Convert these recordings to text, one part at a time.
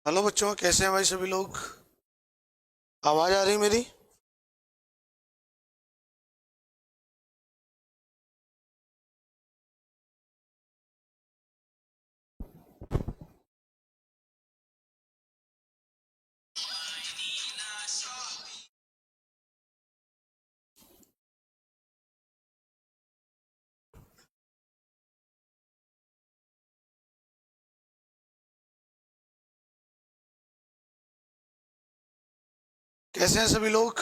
Hello बच्चों, कैसे हैं भाई सभी लोग। आवाज़ आ रही मेरी। कैसे हैं सभी लोग।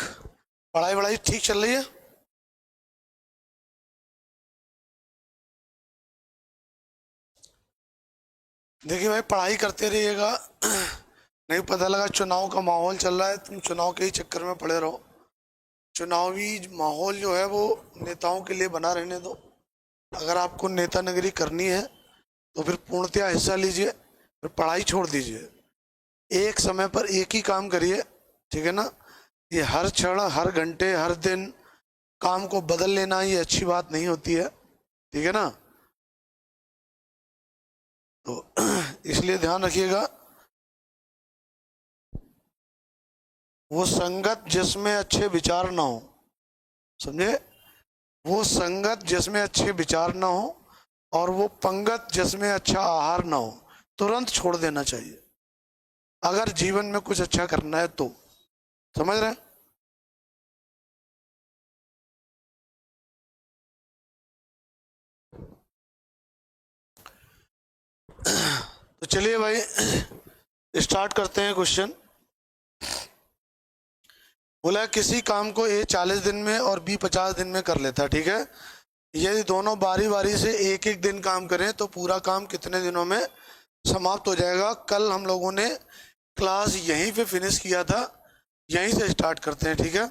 पढ़ाई वढ़ाई ठीक चल रही है। देखिए भाई, पढ़ाई करते रहिएगा। नहीं पता लगा चुनाव का माहौल चल रहा है, तुम चुनाव के ही चक्कर में पड़े रहो। चुनावी माहौल जो है वो नेताओं के लिए बना रहने दो। अगर आपको नेता नगरी करनी है तो फिर पूर्णतया हिस्सा लीजिए, फिर पढ़ाई छोड़ दीजिए। एक समय पर एक ही काम करिए, ठीक है ना। ये हर क्षण, हर घंटे, हर दिन काम को बदल लेना ये अच्छी बात नहीं होती है, ठीक है ना। तो इसलिए ध्यान रखिएगा। वो संगत जिसमें अच्छे विचार ना हो, समझे। वो संगत जिसमें अच्छे विचार ना हो और वो पंगत जिसमें अच्छा आहार ना हो, तुरंत छोड़ देना चाहिए अगर जीवन में कुछ अच्छा करना है तो। समझ रहे हैं। तो चलिए भाई, स्टार्ट करते हैं क्वेश्चन। बोला किसी काम को ए 40 दिन में और बी 50 दिन में कर लेता है, ठीक है। यदि दोनों बारी बारी से एक एक दिन काम करें तो पूरा काम कितने दिनों में समाप्त हो जाएगा। कल हम लोगों ने क्लास यहीं पे फिनिश किया था, यहीं से स्टार्ट करते हैं, ठीक है।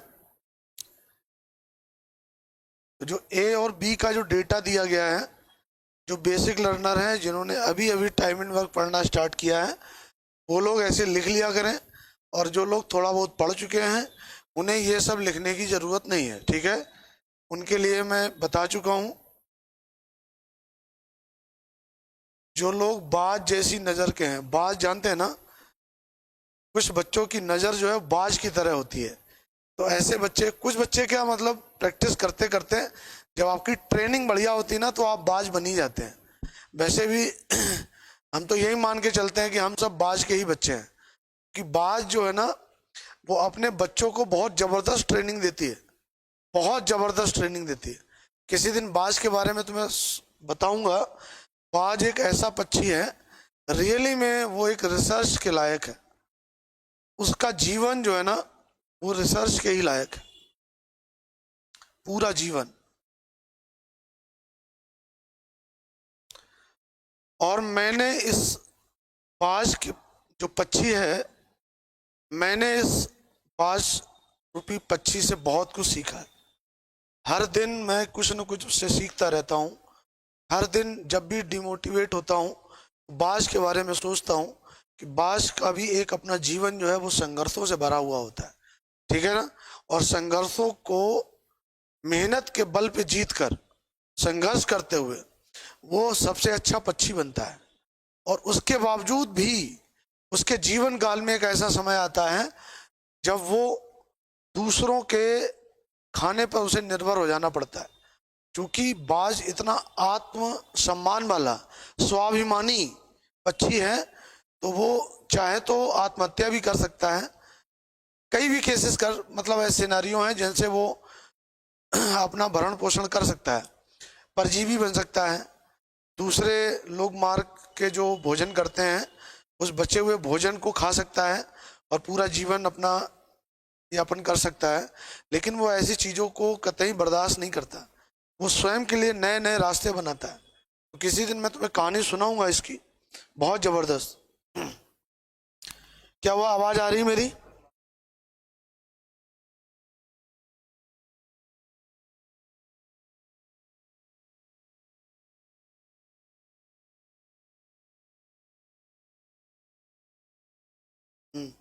तो जो ए और बी का जो डेटा दिया गया है, जो बेसिक लर्नर हैं जिन्होंने अभी अभी टाइम एंड वर्क पढ़ना स्टार्ट किया है, वो लोग ऐसे लिख लिया करें। और जो लोग थोड़ा बहुत पढ़ चुके हैं उन्हें ये सब लिखने की ज़रूरत नहीं है, ठीक है। उनके लिए मैं बता चुका हूँ। जो लोग बाज जैसी नज़र के हैं, बाज जानते हैं ना, कुछ बच्चों की नज़र जो है बाज की तरह होती है। तो ऐसे बच्चे, कुछ बच्चे क्या मतलब प्रैक्टिस करते करते जब आपकी ट्रेनिंग बढ़िया होती है ना तो आप बाज बन ही जाते हैं। वैसे भी हम तो यही मान के चलते हैं कि हम सब बाज के ही बच्चे हैं। कि बाज जो है ना, वो अपने बच्चों को बहुत ज़बरदस्त ट्रेनिंग देती है, बहुत ज़बरदस्त ट्रेनिंग देती है। किसी दिन बाज के बारे में तुम्हें बताऊंगा। बाज एक ऐसा पक्षी है, रियली में वो एक रिसर्च के लायक है। उसका जीवन जो है ना, वो रिसर्च के ही लायक है, पूरा जीवन। और मैंने इस बाज की जो पक्षी है, मैंने इस बाज रूपी पक्षी से बहुत कुछ सीखा है। हर दिन मैं कुछ न कुछ उससे सीखता रहता हूँ। हर दिन जब भी डिमोटिवेट होता हूँ बाज के बारे में सोचता हूँ कि बाज का भी एक अपना जीवन जो है वो संघर्षों से भरा हुआ होता है, ठीक है ना। और संघर्षों को मेहनत के बल पे जीत कर, संघर्ष करते हुए वो सबसे अच्छा पक्षी बनता है। और उसके बावजूद भी उसके जीवन काल में एक ऐसा समय आता है जब वो दूसरों के खाने पर उसे निर्भर हो जाना पड़ता है। क्योंकि बाज इतना आत्म सम्मान वाला, स्वाभिमानी पक्षी है, तो वो चाहे तो आत्महत्या भी कर सकता है। कई भी केसेस कर मतलब ऐसे सिनेरियो हैं जिनसे वो अपना भरण पोषण कर सकता है, परजीवी बन सकता है। दूसरे लोग मार के जो भोजन करते हैं उस बचे हुए भोजन को खा सकता है और पूरा जीवन अपना यापन कर सकता है। लेकिन वो ऐसी चीज़ों को कतई बर्दाश्त नहीं करता, वो स्वयं के लिए नए नए रास्ते बनाता है। तो किसी दिन मैं तुम्हें कहानी सुनाऊंगा इसकी, बहुत ज़बरदस्त। क्या वो आवाज़ आ रही है मेरी। हम्म।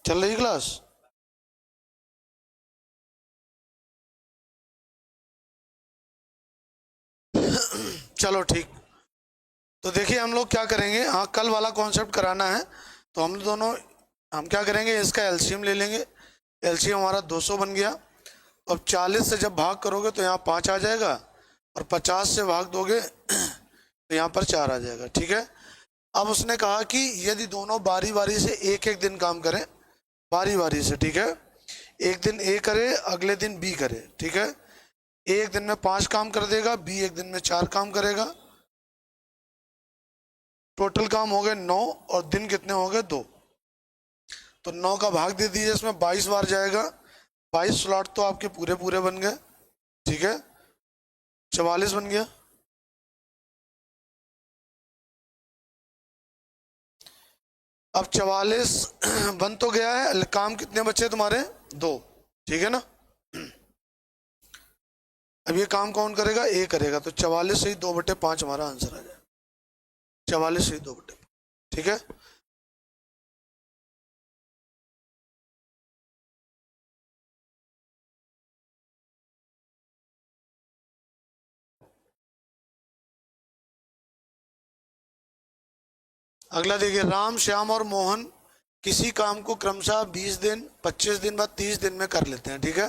चल रही क्लास? चलो ठीक। तो देखिए हम लोग क्या करेंगे, हाँ कल वाला कॉन्सेप्ट कराना है तो हम क्या करेंगे, इसका एलसीएम ले लेंगे। एलसीएम हमारा 200 बन गया। अब 40 से जब भाग करोगे तो यहाँ 5 आ जाएगा, और 50 से भाग दोगे तो यहाँ पर 4 आ जाएगा। ठीक है। अब उसने कहा कि यदि दोनों बारी बारी से एक एक दिन काम करें, बारी बारी से, ठीक है, एक दिन ए करे, अगले दिन बी करे, ठीक है, ए एक दिन में 5 काम कर देगा, बी एक दिन में 4 काम करेगा, टोटल काम हो गए 9, और दिन कितने हो गए 2। तो 9 का भाग दे दीजिए, इसमें 22 बार जाएगा, 22 स्लॉट तो आपके पूरे पूरे बन गए। ठीक है, 44 बन गया। अब 44 बन तो गया है, काम कितने बचे तुम्हारे? 2। ठीक है ना। अब ये काम कौन करेगा? ए करेगा। तो 44 से ही 2/5 हमारा आंसर आ जाएगा। 44 से ही 2/5। ठीक है। अगला देखिए, राम, श्याम और मोहन किसी काम को क्रमशः 20 दिन, 25 दिन बाद 30 दिन में कर लेते हैं। ठीक है,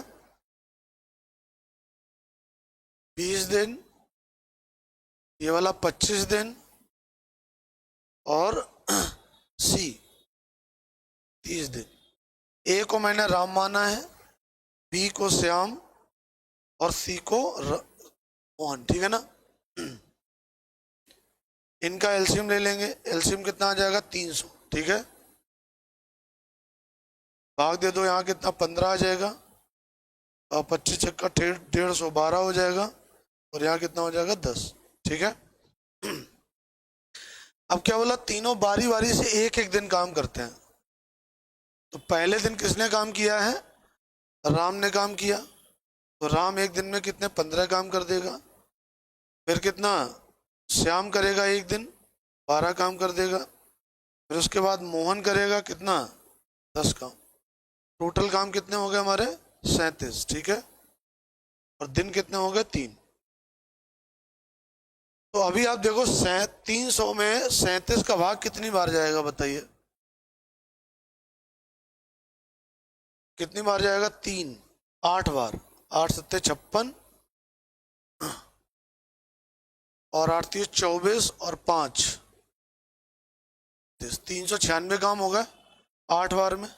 20 दिन, ये वाला 25 दिन, और सी 30 दिन। ए को मैंने राम माना है, बी को श्याम, और सी को मोहन। ठीक है ना। इनका एलसीएम ले लेंगे। एलसीएम कितना आ जाएगा? 300। ठीक है, भाग दे दो, यहाँ कितना 15 आ जाएगा, और 25 छक्का 150, 12 हो जाएगा, और यहाँ कितना हो जाएगा? 10। ठीक है। अब क्या बोला? तीनों बारी बारी से एक एक दिन काम करते हैं। तो पहले दिन किसने काम किया है? राम ने काम किया। तो राम एक दिन में कितने? 15 काम कर देगा। फिर कितना? श्याम करेगा एक दिन, 12 काम कर देगा। फिर उसके बाद मोहन करेगा कितना? 10 काम। टोटल काम कितने हो गए हमारे? 37। ठीक है, और दिन कितने हो गए? 3। तो अभी आप देखो, 300 में 37 का भाग कितनी बार जाएगा बताइए? कितनी बार जाएगा? 3, 8 बार। 8 सत्ते 56, और 8 3 24, और 5 396 काम होगा 8 बार में।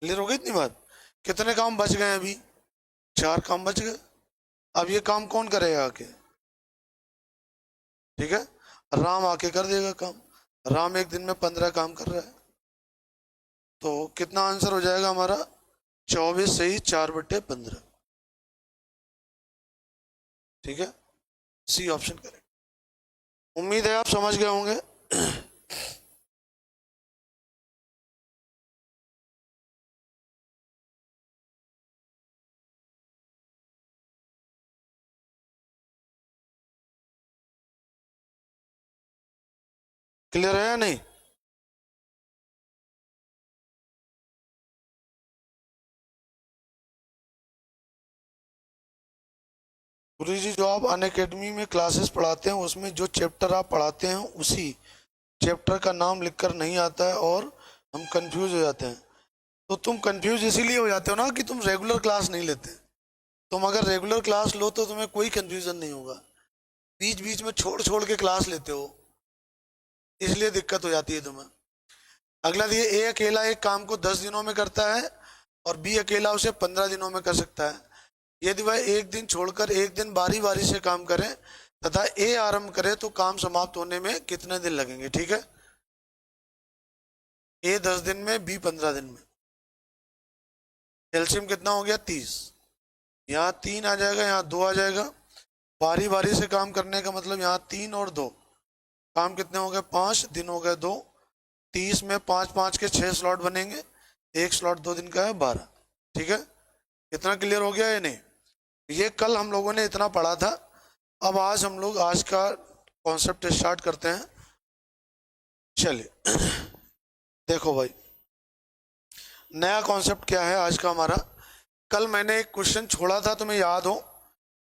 क्लियर हो गई इतनी बात? कितने काम बच गए? अभी 4 काम बच गए। अब ये काम कौन करेगा आके? ठीक है, राम आके कर देगा काम। राम एक दिन में 15 काम कर रहा है। तो कितना आंसर हो जाएगा हमारा? 24 से ही 4/15। ठीक है, सी ऑप्शन करें। उम्मीद है आप समझ गए होंगे। क्लियर है या नहीं? गुरु जी, जो आप अनअकैडमी में क्लासेस पढ़ाते हैं उसमें जो चैप्टर आप पढ़ाते हैं उसी चैप्टर का नाम लिखकर नहीं आता है, और हम कंफ्यूज हो जाते हैं। तो तुम कंफ्यूज इसीलिए हो जाते हो ना कि तुम रेगुलर क्लास नहीं लेते। तुम अगर रेगुलर क्लास लो तो तुम्हें कोई कंफ्यूजन नहीं होगा। बीच बीच में छोड़ छोड़ के क्लास लेते हो, इसलिए दिक्कत हो जाती है तुम्हें। अगला दिए, ए अकेला एक काम को 10 दिनों में करता है, और बी अकेला उसे 15 दिनों में कर सकता है। यदि वह एक दिन छोड़कर एक दिन बारी बारी से काम करे तथा ए आरंभ करे तो काम समाप्त होने में कितने दिन लगेंगे? ठीक है, ए 10 दिन में, बी 15 दिन में। एलसीएम कितना हो गया? 30। यहाँ 3 आ जाएगा, यहाँ 2 आ जाएगा। बारी बारी से काम करने का मतलब यहाँ 3 और 2, काम कितने हो गए? 5 दिन हो गए 2। 30 में 5 5 के 6 स्लॉट बनेंगे, एक स्लॉट 2 दिन का है 12। ठीक है, इतना क्लियर हो गया या नहीं? ये कल हम लोगों ने इतना पढ़ा था। अब आज हम लोग आज का कॉन्सेप्ट स्टार्ट करते हैं। चलिए देखो भाई, नया कॉन्सेप्ट क्या है आज का हमारा। कल मैंने एक क्वेश्चन छोड़ा था, तुम्हें याद हो,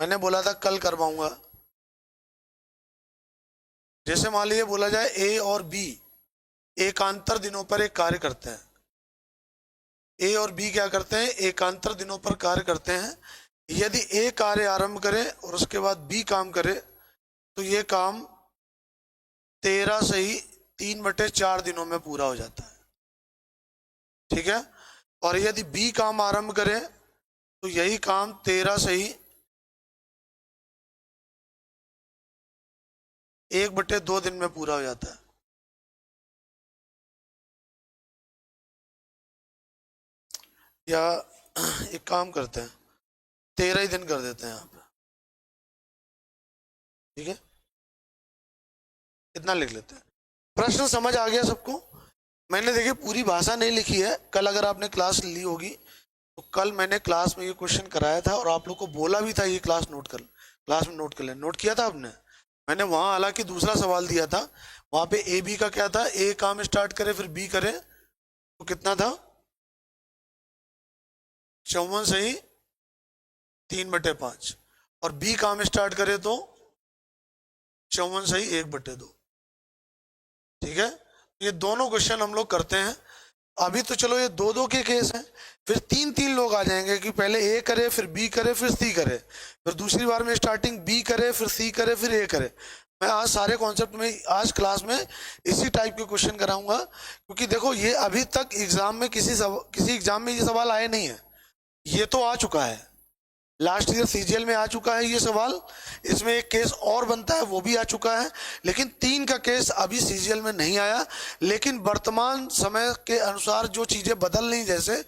मैंने बोला था कल करवाऊंगा। जैसे मान लीजिए बोला जाए ए और बी एकांतर दिनों पर एक कार्य करते हैं। ए और बी क्या करते हैं? एकांतर दिनों पर कार्य करते हैं। यदि ए कार्य आरंभ करे और उसके बाद बी काम करे तो ये काम 13 से ही 3/4 दिनों में पूरा हो जाता है। ठीक है। और यदि बी काम आरंभ करे तो यही काम 13 से ही 1/2 दिन में पूरा हो जाता है। या एक काम करते हैं, 13 ही दिन कर देते हैं यहाँ पे। ठीक है, इतना लिख लेते हैं। प्रश्न समझ आ गया सबको? मैंने देखिए पूरी भाषा नहीं लिखी है। कल अगर आपने क्लास ली होगी तो कल मैंने क्लास में ये क्वेश्चन कराया था और आप लोग को बोला भी था ये क्लास नोट कर, क्लास में नोट कर लें। नोट किया था आपने? मैंने वहां हालांकि दूसरा सवाल दिया था, वहां पे ए बी का क्या था, ए काम स्टार्ट करे फिर बी करे तो कितना था, 54 से ही 3/5, और बी काम स्टार्ट करे तो 54 से ही 1/2। ठीक है, ये दोनों क्वेश्चन हम लोग करते हैं। अभी तो चलो ये 2-2 के केस हैं, फिर 3-3 लोग आ जाएंगे कि पहले ए करे फिर बी करे फिर सी करे, फिर दूसरी बार में स्टार्टिंग बी करे फिर सी करे फिर ए करे। मैं आज सारे कॉन्सेप्ट में आज क्लास में इसी टाइप के क्वेश्चन कराऊंगा, क्योंकि देखो ये अभी तक एग्जाम में किसी एग्जाम में ये सवाल आए नहीं है। ये तो आ चुका है, लास्ट ईयर सीजीएल में आ चुका है ये सवाल। इसमें एक केस और बनता है वो भी आ चुका है, लेकिन 3 का केस अभी सीजीएल में नहीं आया। लेकिन वर्तमान समय के अनुसार जो चीज़ें बदल रही जैसे,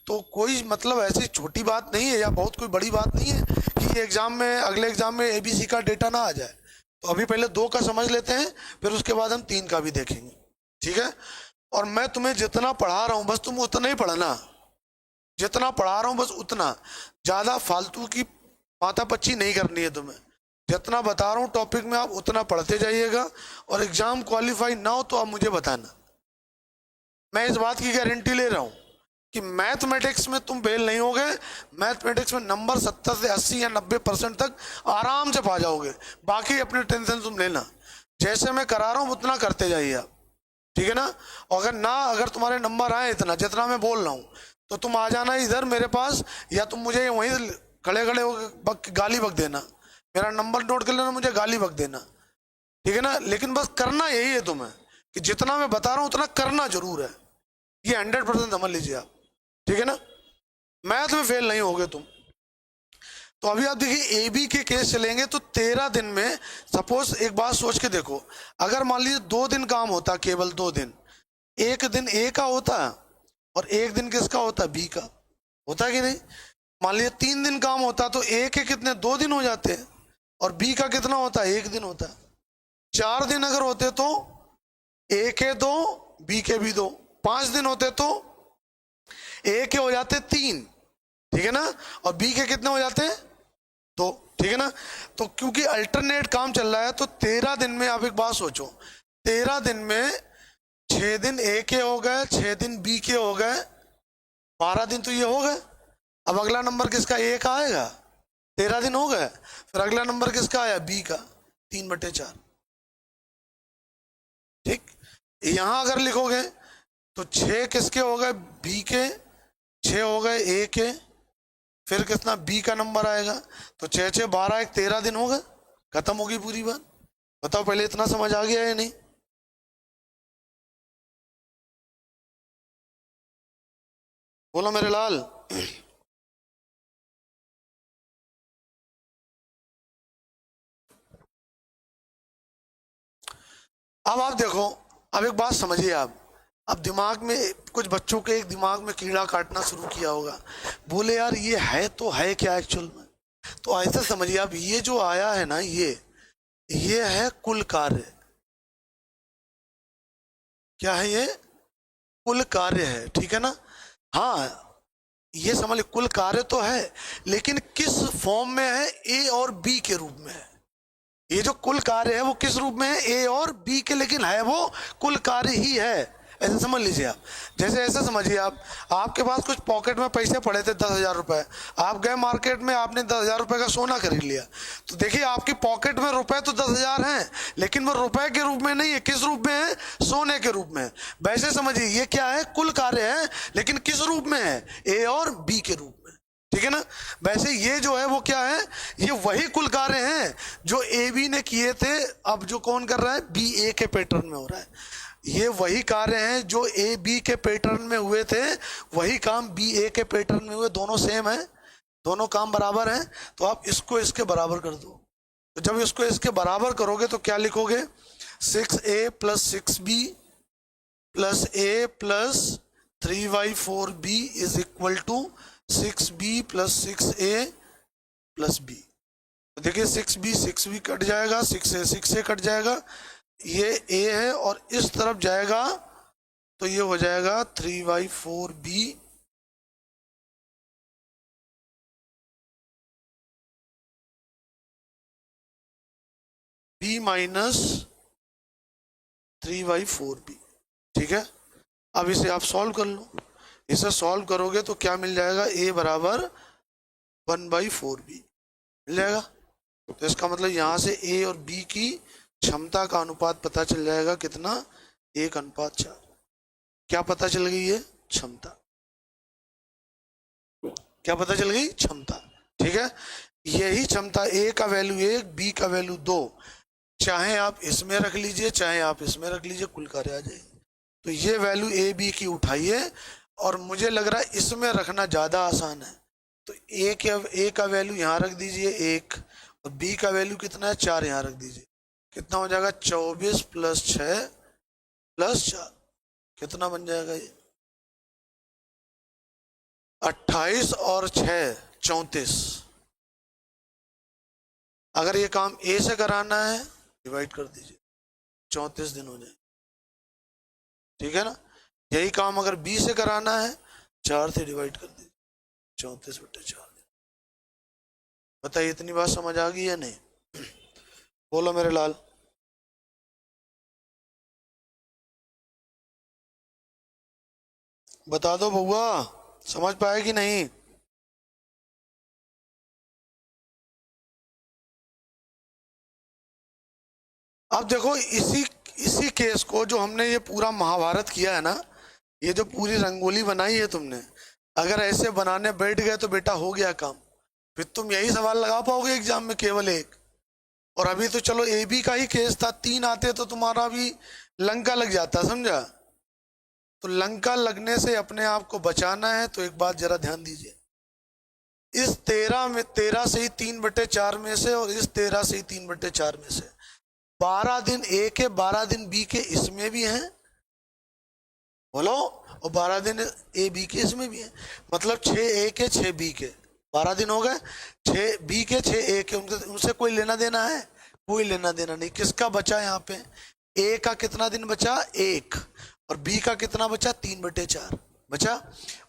तो कोई मतलब ऐसी छोटी बात नहीं है या बहुत कोई बड़ी बात नहीं है कि ये एग्जाम में अगले एग्जाम में एबीसी का डेटा ना आ जाए। तो अभी पहले 2 का समझ लेते हैं, फिर उसके बाद हम 3 का भी देखेंगे। ठीक है, और मैं तुम्हें जितना पढ़ा रहा हूँ बस तुम उतना ही पढ़ना, जितना पढ़ा रहा हूं बस उतना, ज्यादा फालतू की माथापच्ची नहीं करनी है तुम्हें। जितना बता रहा हूं टॉपिक में आप उतना पढ़ते जाइएगा, और एग्जाम क्वालिफाई ना हो तो आप मुझे बताना। मैं इस बात की गारंटी ले रहा हूं कि मैथमेटिक्स में तुम फेल नहीं होगे। मैथमेटिक्स में नंबर 70 से 80 या 90% तक आराम से पा जाओगे। बाकी अपने टेंशन तुम लेना, जैसे मैं करा रहा हूं उतना करते जाइए आप। ठीक है ना। अगर तुम्हारे नंबर आए इतना जितना मैं बोल रहा हूँ तो तुम आ जाना इधर मेरे पास, या तुम मुझे वहीं खड़े खड़े गाली बक देना, मेरा नंबर नोट कर लेना, मुझे गाली बक देना। ठीक है ना। लेकिन बस करना यही है तुम्हें कि जितना मैं बता रहा हूं उतना करना जरूर है, ये 100% समझ लीजिए आप। ठीक है ना। मैथ में फेल नहीं होगे तुम। तो अभी आप देखिए ए बी के केस चलेंगे तो 13 दिन में, सपोज एक बात सोच के देखो, अगर मान लीजिए 2 दिन काम होता, केवल 2 दिन, एक दिन ए का होता और एक दिन किसका होता, बी का होता कि नहीं। मान लीजिए 3 दिन काम होता तो ए के कितने 2 दिन हो जाते हैं, और बी का कितना होता, 1 दिन होता। 4 दिन अगर होते तो ए के 2 बी के भी 2, 5 दिन होते तो ए के हो जाते 3, ठीक है ना, और बी के कितने हो जाते 2। ठीक है ना। तो क्योंकि अल्टरनेट काम चल रहा है तो 13 दिन में आप एक बात सोचो, 13 दिन में 6 दिन ए के हो गए, 6 दिन बी के हो गए, 12 दिन तो ये हो गए। अब अगला नंबर किसका, ए का आएगा, 13 दिन हो गए। फिर अगला नंबर किसका आया, बी का, 3/4। ठीक, यहां अगर लिखोगे तो 6 किसके हो गए, बी के, 6 हो गए ए के, फिर कितना बी का नंबर आएगा, तो 6 6 12 13 दिन हो गए, खत्म होगी पूरी बात। बताओ पहले इतना समझ आ गया या नहीं? बोलो मेरे लाल। अब आप देखो, अब एक बात समझिए आप। अब दिमाग में कुछ बच्चों के एक दिमाग में कीड़ा काटना शुरू किया होगा, बोले यार ये है तो है क्या एक्चुअल में। तो ऐसे समझिए आप, ये जो आया है ना, ये है कुल कार्य। क्या है ये, कुल कार्य है। ठीक है ना। हाँ, ये समझ ली कुल कार्य तो है, लेकिन किस फॉर्म में है, ए और बी के रूप में है। ये जो कुल कार्य है वो किस रूप में है, ए और बी के, लेकिन है वो कुल कार्य ही है। ऐसे समझ लीजिए आप, जैसे ऐसे समझिए आप, आपके पास कुछ पॉकेट में पैसे पड़े थे 10,000 रुपए, आप गए मार्केट में, आपने 10,000 रुपए का सोना खरीद लिया, तो देखिए आपकी पॉकेट में रुपए तो 10,000 हैं, लेकिन वो रुपए के रूप में नहीं है, किस रूप में है? सोने के रूप में। वैसे समझिए ये क्या है? कुल कार्य है, लेकिन किस रूप में है? ए और बी के रूप में, ठीक है ना। वैसे ये जो है वो क्या है? ये वही कुल कार्य हैं जो ए बी ने किए थे, अब जो कौन कर रहा है? बी ए के पैटर्न में हो रहा है। ये वही कार्य हैं जो ए बी के पैटर्न में हुए थे, वही काम बी ए के पैटर्न में हुए, दोनों सेम है, दोनों काम बराबर हैं। तो आप इसको इसके बराबर कर दो, तो जब इसको इसके बराबर करोगे तो क्या लिखोगे? 6a plus 6b plus a plus 3y4b is equal to 6b plus 6a plus b। तो देखिए 6b कट जाएगा, 6a कट जाएगा, ये a है और इस तरफ जाएगा तो ये हो जाएगा 3y4b b माइनस 3y4b, ठीक है। अब इसे आप सॉल्व कर लो, इसे सॉल्व करोगे तो क्या मिल जाएगा? a बराबर 1/4b मिल जाएगा। तो इसका मतलब यहां से a और b की क्षमता का अनुपात पता चल जाएगा, कितना? 1:4। क्या पता चल गई है? क्षमता। क्या पता चल गई? क्षमता, ठीक है। यही क्षमता, a का वैल्यू 1, b का वैल्यू 2, चाहे आप इसमें रख लीजिए चाहे आप इसमें रख लीजिए, कुल कार्य आ जाएगी। तो ये वैल्यू ए बी की उठाइए, और मुझे लग रहा है इसमें रखना ज्यादा आसान है, तो ए का वैल्यू यहाँ रख दीजिए 1, और बी का वैल्यू कितना है? 4 यहाँ रख दीजिए। कितना हो जाएगा? 24 प्लस 6 प्लस 4, कितना बन जाएगा ये? 28 और 6 34। अगर ये काम ए से कराना है डिवाइड कर दीजिए, 34 दिन हो जाए, ठीक है ना। यही काम अगर बी से कराना है 4 से डिवाइड कर दीजिए, 34/4। बताइए इतनी बात समझ आ गई या नहीं? बोलो मेरे लाल। बता दो बउआ, समझ पाए कि नहीं? अब देखो इसी इसी केस को, जो हमने ये पूरा महाभारत किया है ना, ये जो पूरी रंगोली बनाई है तुमने, अगर ऐसे बनाने बैठ गए तो बेटा हो गया काम। फिर तुम यही सवाल लगा पाओगे एग्जाम में, केवल एक। और अभी तो चलो ए बी का ही केस था, 3 आते तो तुम्हारा भी लंका लग जाता, समझा। तो लंका लगने से अपने आप को बचाना है, तो एक बात जरा ध्यान दीजिए, इस 13 से ही 3/4 में से, और इस 13 से ही 3/4 में से 12 दिन ए के 12 दिन बी के इसमें भी हैं, बोलो, और 12 दिन ए बी के इसमें भी है, मतलब 6 ए के 6 बी के 12 दिन हो गए, 6 बी के 6 ए के, उनसे कोई लेना देना है? कोई लेना देना नहीं। किसका बचा यहाँ पे? ए का कितना दिन बचा? 1, और बी का कितना बचा? 3/4 बचा,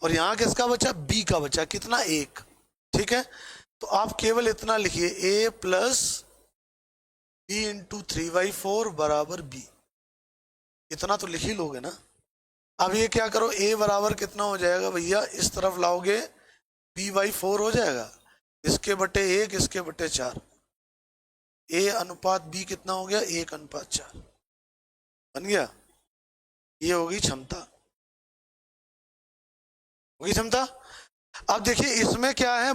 और यहाँ किसका बचा? बी का बचा, कितना? 1, ठीक है। तो आप केवल इतना लिखिए, a प्लस बी इंटू 3/4 बराबर बी, इतना तो लिख ही लोगे ना। अब ये क्या करो, a बराबर कितना हो जाएगा भैया? इस तरफ लाओगे b/4 हो जाएगा, इसके बटे 1 इसके बटे 4, a अनुपात b कितना हो गया? 1:4 बन गया। ये होगी क्षमता, होगी क्षमता। अब देखिए इसमें क्या है,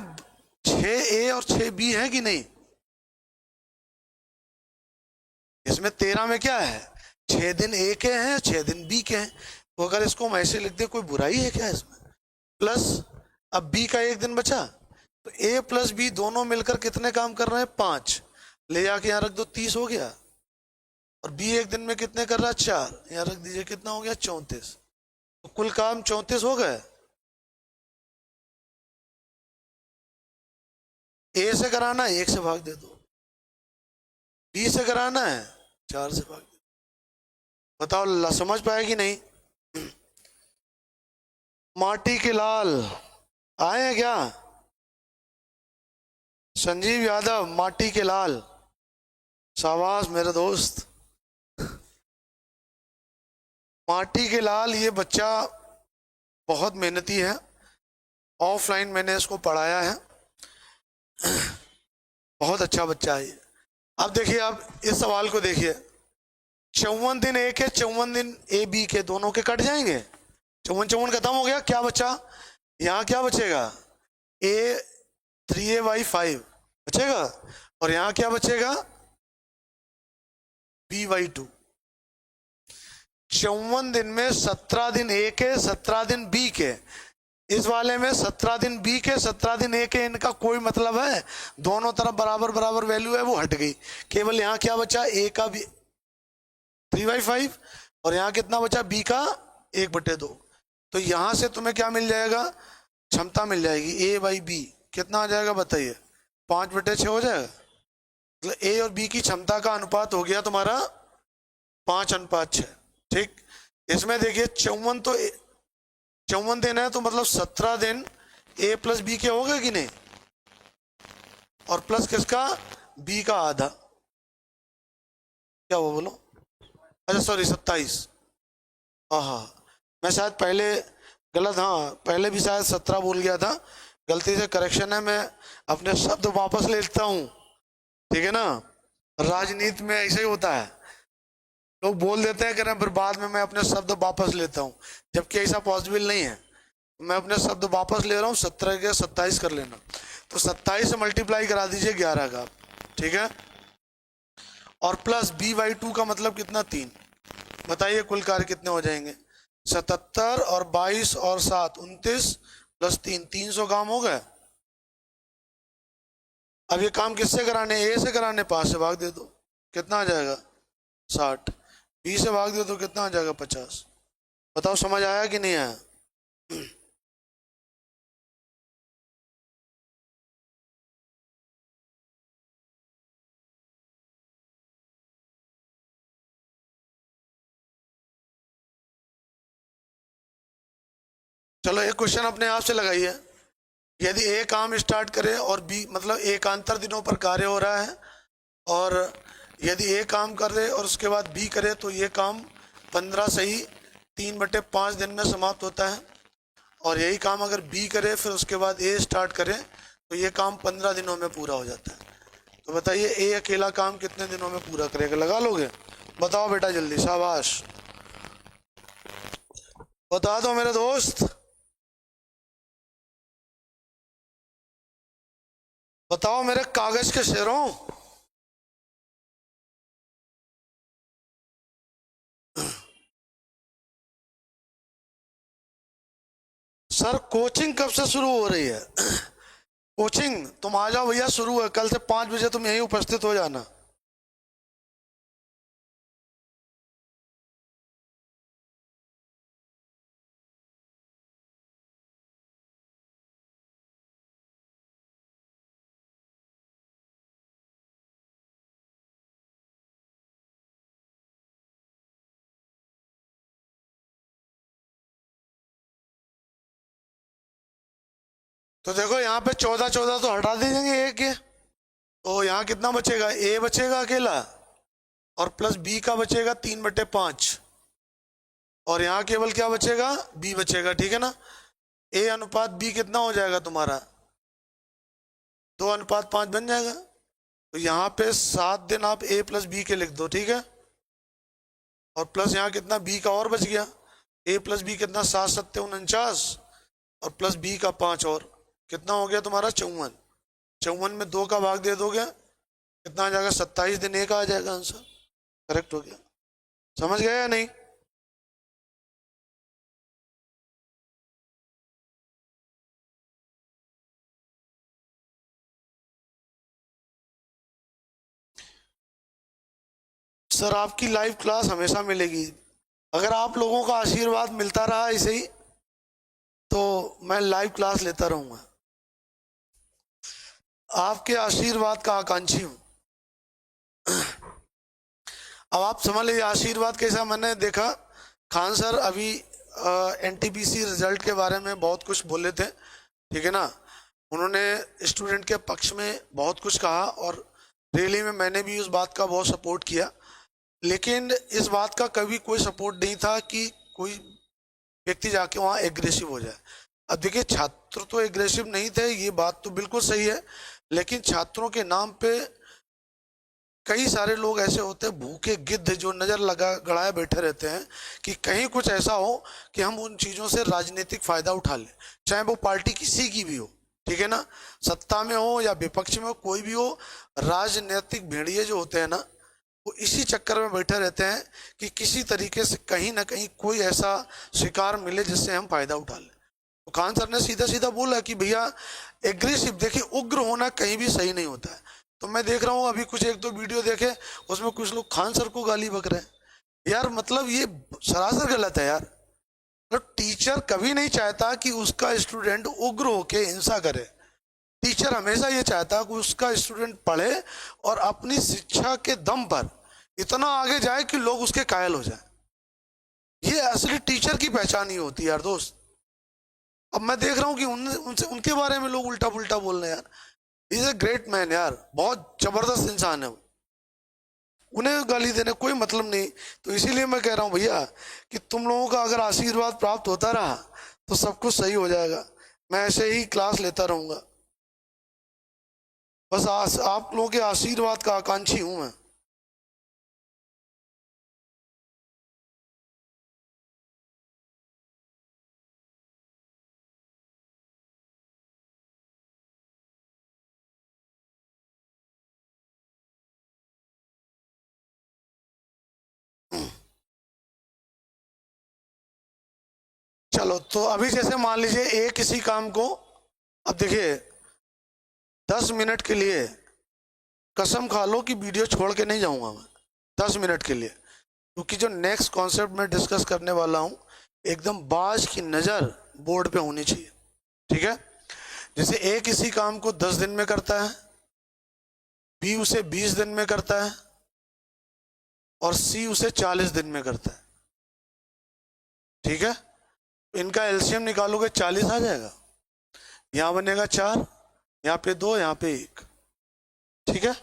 6a और 6b है कि नहीं? इसमें 13 में क्या है? 6 दिन ए के हैं, 6 दिन बी के हैं, तो अगर इसको हम ऐसे लिख दे, कोई बुराई है क्या इसमें? प्लस, अब बी का 1 दिन बचा, तो ए प्लस बी दोनों मिलकर कितने काम कर रहे हैं? 5, ले जाके यहाँ रख दो, 30 हो गया। और बी 1 दिन में कितने कर रहा है? 4, यहाँ रख दीजिए, कितना हो गया? 34। तो कुल काम 34 हो गए। ए से कराना है 1 से भाग दे दो, बी से कराना है 4 से भाग दे दो। बताओ समझ पाए कि नहीं? माटी के लाल आए हैं क्या? संजीव यादव, माटी के लाल, शाबाश मेरे दोस्त। माटी के लाल, ये बच्चा बहुत मेहनती है, ऑफलाइन मैंने इसको पढ़ाया है, बहुत अच्छा बच्चा है ये। अब देखिए, आप इस सवाल को देखिए, 54 दिन ए के 54 दिन ए बी के दोनों के कट जाएंगे, 54 खत्म हो गया, क्या बचा, यहाँ क्या बचेगा, ए 3a/5 बचेगा, और यहाँ क्या बचेगा, b/2। 54 दिन में 17 दिन ए के 17 दिन बी के, इस वाले में 17 दिन बी के 17 दिन ए के, इनका कोई मतलब है, दोनों तरफ बराबर बराबर वैल्यू है, वो हट गई, केवल यहाँ क्या बचा, ए का 3/5, और यहाँ कितना बचा, बी का 1/2। तो यहाँ से तुम्हें क्या मिल जाएगा, क्षमता मिल जाएगी, a/b कितना आ जाएगा बताइए, 5/6 हो जाएगा। मतलब ए और बी की क्षमता का अनुपात हो गया तुम्हारा 5:6। ठीक, इसमें देखिए 54 दिन है, तो मतलब 17 दिन ए प्लस बी के हो गए कि नहीं, और प्लस किसका, बी का आधा, क्या वो बोलो, अच्छा सॉरी 27, हाँ मैं शायद पहले गलत, हाँ पहले भी शायद 17 बोल गया था, गलती से करेक्शन है, मैं अपने शब्द वापस लेता हूँ, ठीक है ना, राजनीति में ऐसे ही होता है, लोग बोल देते हैं कि ना, फिर बाद में मैं अपने शब्द वापस लेता हूँ, जबकि ऐसा पॉसिबल नहीं है, मैं अपने शब्द वापस ले रहा हूँ, 17 के 27 कर लेना, तो 27 से मल्टीप्लाई करा दीजिए 11 का, ठीक है, और प्लस b/2 का मतलब कितना, 3, बताइए कुल कार्य कितने हो जाएंगे, 77 और 22 और 7 29 प्लस 3 300 काम हो गए। अब ये काम किससे कराने, ए से कराने, 5 से भाग दे दो, कितना आ जाएगा 60, बी से भाग दे दो, कितना आ जाएगा 50। बताओ समझ आया कि नहीं आया। चलो एक क्वेश्चन अपने आप से लगाइए, यदि ए काम स्टार्ट करे और बी, मतलब एकांतर दिनों पर कार्य हो रहा है, और यदि ए काम करे और उसके बाद बी करे, तो ये काम 15 सही 3/5 दिन में समाप्त होता है, और यही काम अगर बी करे फिर उसके बाद ए स्टार्ट करे, तो ये काम 15 दिनों में पूरा हो जाता है। तो बताइए ए अकेला काम कितने दिनों में पूरा करेगा, लगा लोगे, बताओ बेटा जल्दी, शाबाश, बता दो मेरे दोस्त, बताओ मेरे कागज के शेरों। सर कोचिंग कब से शुरू हो रही है, कोचिंग तुम आ जाओ भैया, शुरू है कल से 5 बजे, तुम यहीं उपस्थित हो जाना। तो देखो यहाँ पे 14 तो हटा दीजिएंगे एक के, तो यहाँ कितना बचेगा, ए बचेगा अकेला, और प्लस बी का बचेगा 3/5, और यहाँ केवल क्या बचेगा, बी बचेगा, ठीक है ना। ए अनुपात बी कितना हो जाएगा तुम्हारा, 2:5 बन जाएगा। तो यहाँ पे 7 दिन आप ए प्लस बी के लिख दो, ठीक है, और प्लस यहाँ कितना बी का और बच गया, ए प्लस बी कितना 7×7 = 49, और प्लस बी का 5, और कितना हो गया तुम्हारा 54। 54 में 2 का भाग दे दोगे, कितना आ जाएगा, 27 दिन ए का आ जाएगा आंसर, करेक्ट हो गया। समझ गए या नहीं। सर आपकी लाइव क्लास हमेशा मिलेगी, अगर आप लोगों का आशीर्वाद मिलता रहा ऐसे ही, तो मैं लाइव क्लास लेता रहूंगा, आपके आशीर्वाद का आकांक्षी हूं। अब आप समझ लीजिए आशीर्वाद कैसा, मैंने देखा खान सर अभी एनटीपीसी रिजल्ट के बारे में बहुत कुछ बोले थे, ठीक है ना, उन्होंने स्टूडेंट के पक्ष में बहुत कुछ कहा, और रैली में मैंने भी उस बात का बहुत सपोर्ट किया। लेकिन इस बात का कभी कोई सपोर्ट नहीं था कि कोई व्यक्ति जाके वहाँ एग्रेसिव हो जाए। अब देखिए, छात्र तो एग्रेसिव नहीं थे, ये बात तो बिल्कुल सही है, लेकिन छात्रों के नाम पे कई सारे लोग ऐसे होते हैं भूखे गिद्ध जो नजर लगा गड़ाए बैठे रहते हैं कि कहीं कुछ ऐसा हो कि हम उन चीजों से राजनीतिक फायदा उठा लें, चाहे वो पार्टी किसी की भी हो, ठीक है ना, सत्ता में हो या विपक्ष में हो, कोई भी हो। राजनीतिक भेड़िए जो होते हैं ना, वो इसी चक्कर में बैठे रहते हैं कि किसी तरीके से कहीं ना कहीं कोई ऐसा शिकार मिले जिससे हम फायदा उठा लें। तो खान सर ने सीधा सीधा बोला कि भैया एग्रेसिव, देखिए उग्र होना कहीं भी सही नहीं होता है। तो मैं देख रहा हूँ अभी कुछ एक दो वीडियो देखे, उसमें कुछ लोग खान सर को गाली बक रहे हैं। यार मतलब ये सरासर गलत है यार। मतलब टीचर कभी नहीं चाहता कि उसका स्टूडेंट उग्र होके हिंसा करे। टीचर हमेशा ये चाहता है कि उसका स्टूडेंट पढ़े और अपनी शिक्षा के दम पर इतना आगे जाए कि लोग उसके कायल हो जाए। ये असली टीचर की पहचान ही होती है यार दोस्त। अब मैं देख रहा हूँ कि उनसे उनके बारे में लोग उल्टा पुल्टा बोल रहे हैं यार। इज ए ग्रेट मैन यार, बहुत जबरदस्त इंसान है वो, उन्हें गाली देने कोई मतलब नहीं। तो इसीलिए मैं कह रहा हूँ भैया कि तुम लोगों का अगर आशीर्वाद प्राप्त होता रहा तो सब कुछ सही हो जाएगा। मैं ऐसे ही क्लास लेता रहूंगा, बस आप लोगों के आशीर्वाद का आकांक्षी हूं मैं। चलो, तो अभी जैसे मान लीजिए एक किसी काम को, अब देखिए 10 मिनट के लिए कसम खा लो कि वीडियो छोड़ के नहीं जाऊंगा मैं, 10 मिनट के लिए, क्योंकि जो नेक्स्ट कॉन्सेप्ट मैं डिस्कस करने वाला हूं एकदम बाज की नजर बोर्ड पे होनी चाहिए, ठीक है। जैसे ए किसी काम को 10 दिन में करता है, बी उसे 20 दिन में करता है और सी उसे 40 दिन में करता है, ठीक है। इनका एलसीएम निकालोगे 40 आ जाएगा, यहां बनेगा 4, यहाँ पे 2, यहाँ पे 1, ठीक है।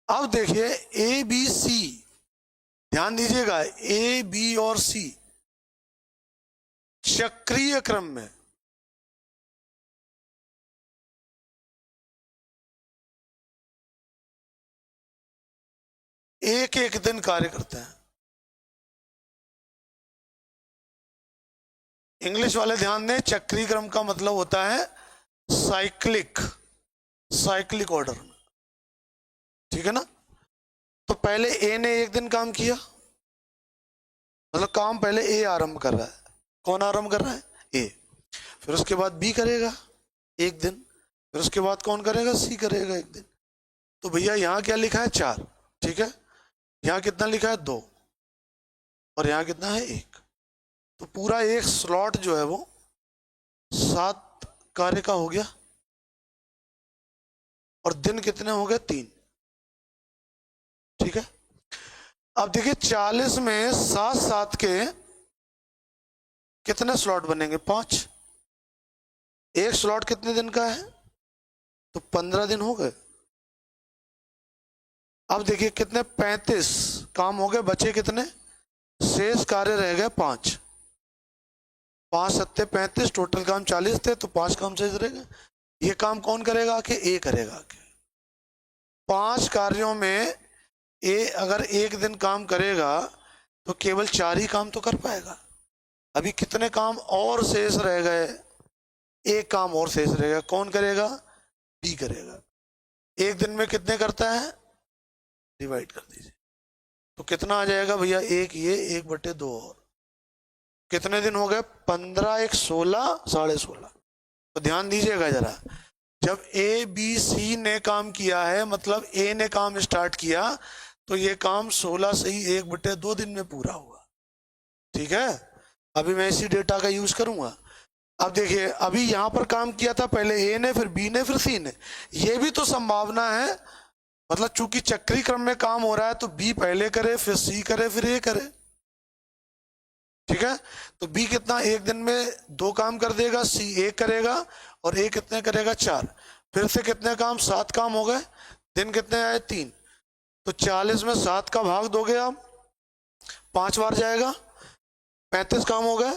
अब देखिए ए बी सी, ध्यान दीजिएगा, ए बी और सी चक्रीय क्रम में एक एक दिन कार्य करते हैं। इंग्लिश वाले ध्यान दें, चक्रीय क्रम का मतलब होता है साइक्लिक, साइक्लिक ऑर्डर में, ठीक है ना। तो पहले ए ने एक दिन काम किया, मतलब काम पहले ए आरंभ कर रहा है। कौन आरंभ कर रहा है? ए। फिर उसके बाद बी करेगा एक दिन, फिर उसके बाद कौन करेगा? सी करेगा एक दिन। तो भैया यहाँ क्या लिखा है? 4, ठीक है। यहाँ कितना लिखा है? 2, और यहाँ कितना है? 1। तो पूरा एक स्लॉट जो है वो 7 कार्य का हो गया, और दिन कितने हो गए? 3, ठीक है। अब देखिए 40 में 7 के कितने स्लॉट बनेंगे? 5। एक स्लॉट कितने दिन का है? तो 15 दिन हो गए। अब देखिए कितने? 35 काम हो गए, बचे कितने? शेष कार्य रह गए 5। 5 सत्ते 35, टोटल काम 40 थे, तो 5 काम शेष रह गए। ये काम कौन करेगा? आके ए करेगा आके। 5 कार्यों में ए अगर एक दिन काम करेगा तो केवल 4 ही काम तो कर पाएगा। अभी कितने काम और शेष रह गए? एक काम और शेष रहेगा, कौन करेगा? बी करेगा। एक दिन में कितने करता है? डिवाइड कर दीजिए, तो कितना आ जाएगा भैया? 1 ये, 1/2 और। कितने दिन हो गए? 15, 1 16, 16.5। तो ध्यान दीजिएगा जरा, जब ए बी सी ने काम किया है, मतलब ए ने काम स्टार्ट किया, तो ये काम 16 से ही 1/2 दिन में पूरा हुआ, ठीक है। अभी मैं इसी डेटा का यूज करूंगा। अब देखिए अभी यहां पर काम किया था पहले ए ने, फिर बी ने, फिर सी ने। ये भी तो संभावना है, मतलब चूंकि चक्री क्रम में काम हो रहा है तो बी पहले करे, फिर सी करे, फिर ए करे, ठीक है। तो बी कितना? एक दिन में 2 काम कर देगा, सी 1 करेगा, और ए कितने करेगा? 4। फिर से कितने काम? 7 काम हो गए, दिन कितने आए? 3। तो 40 में 7 का भाग दोगे आप, 5 बार जाएगा, 35 काम हो गए।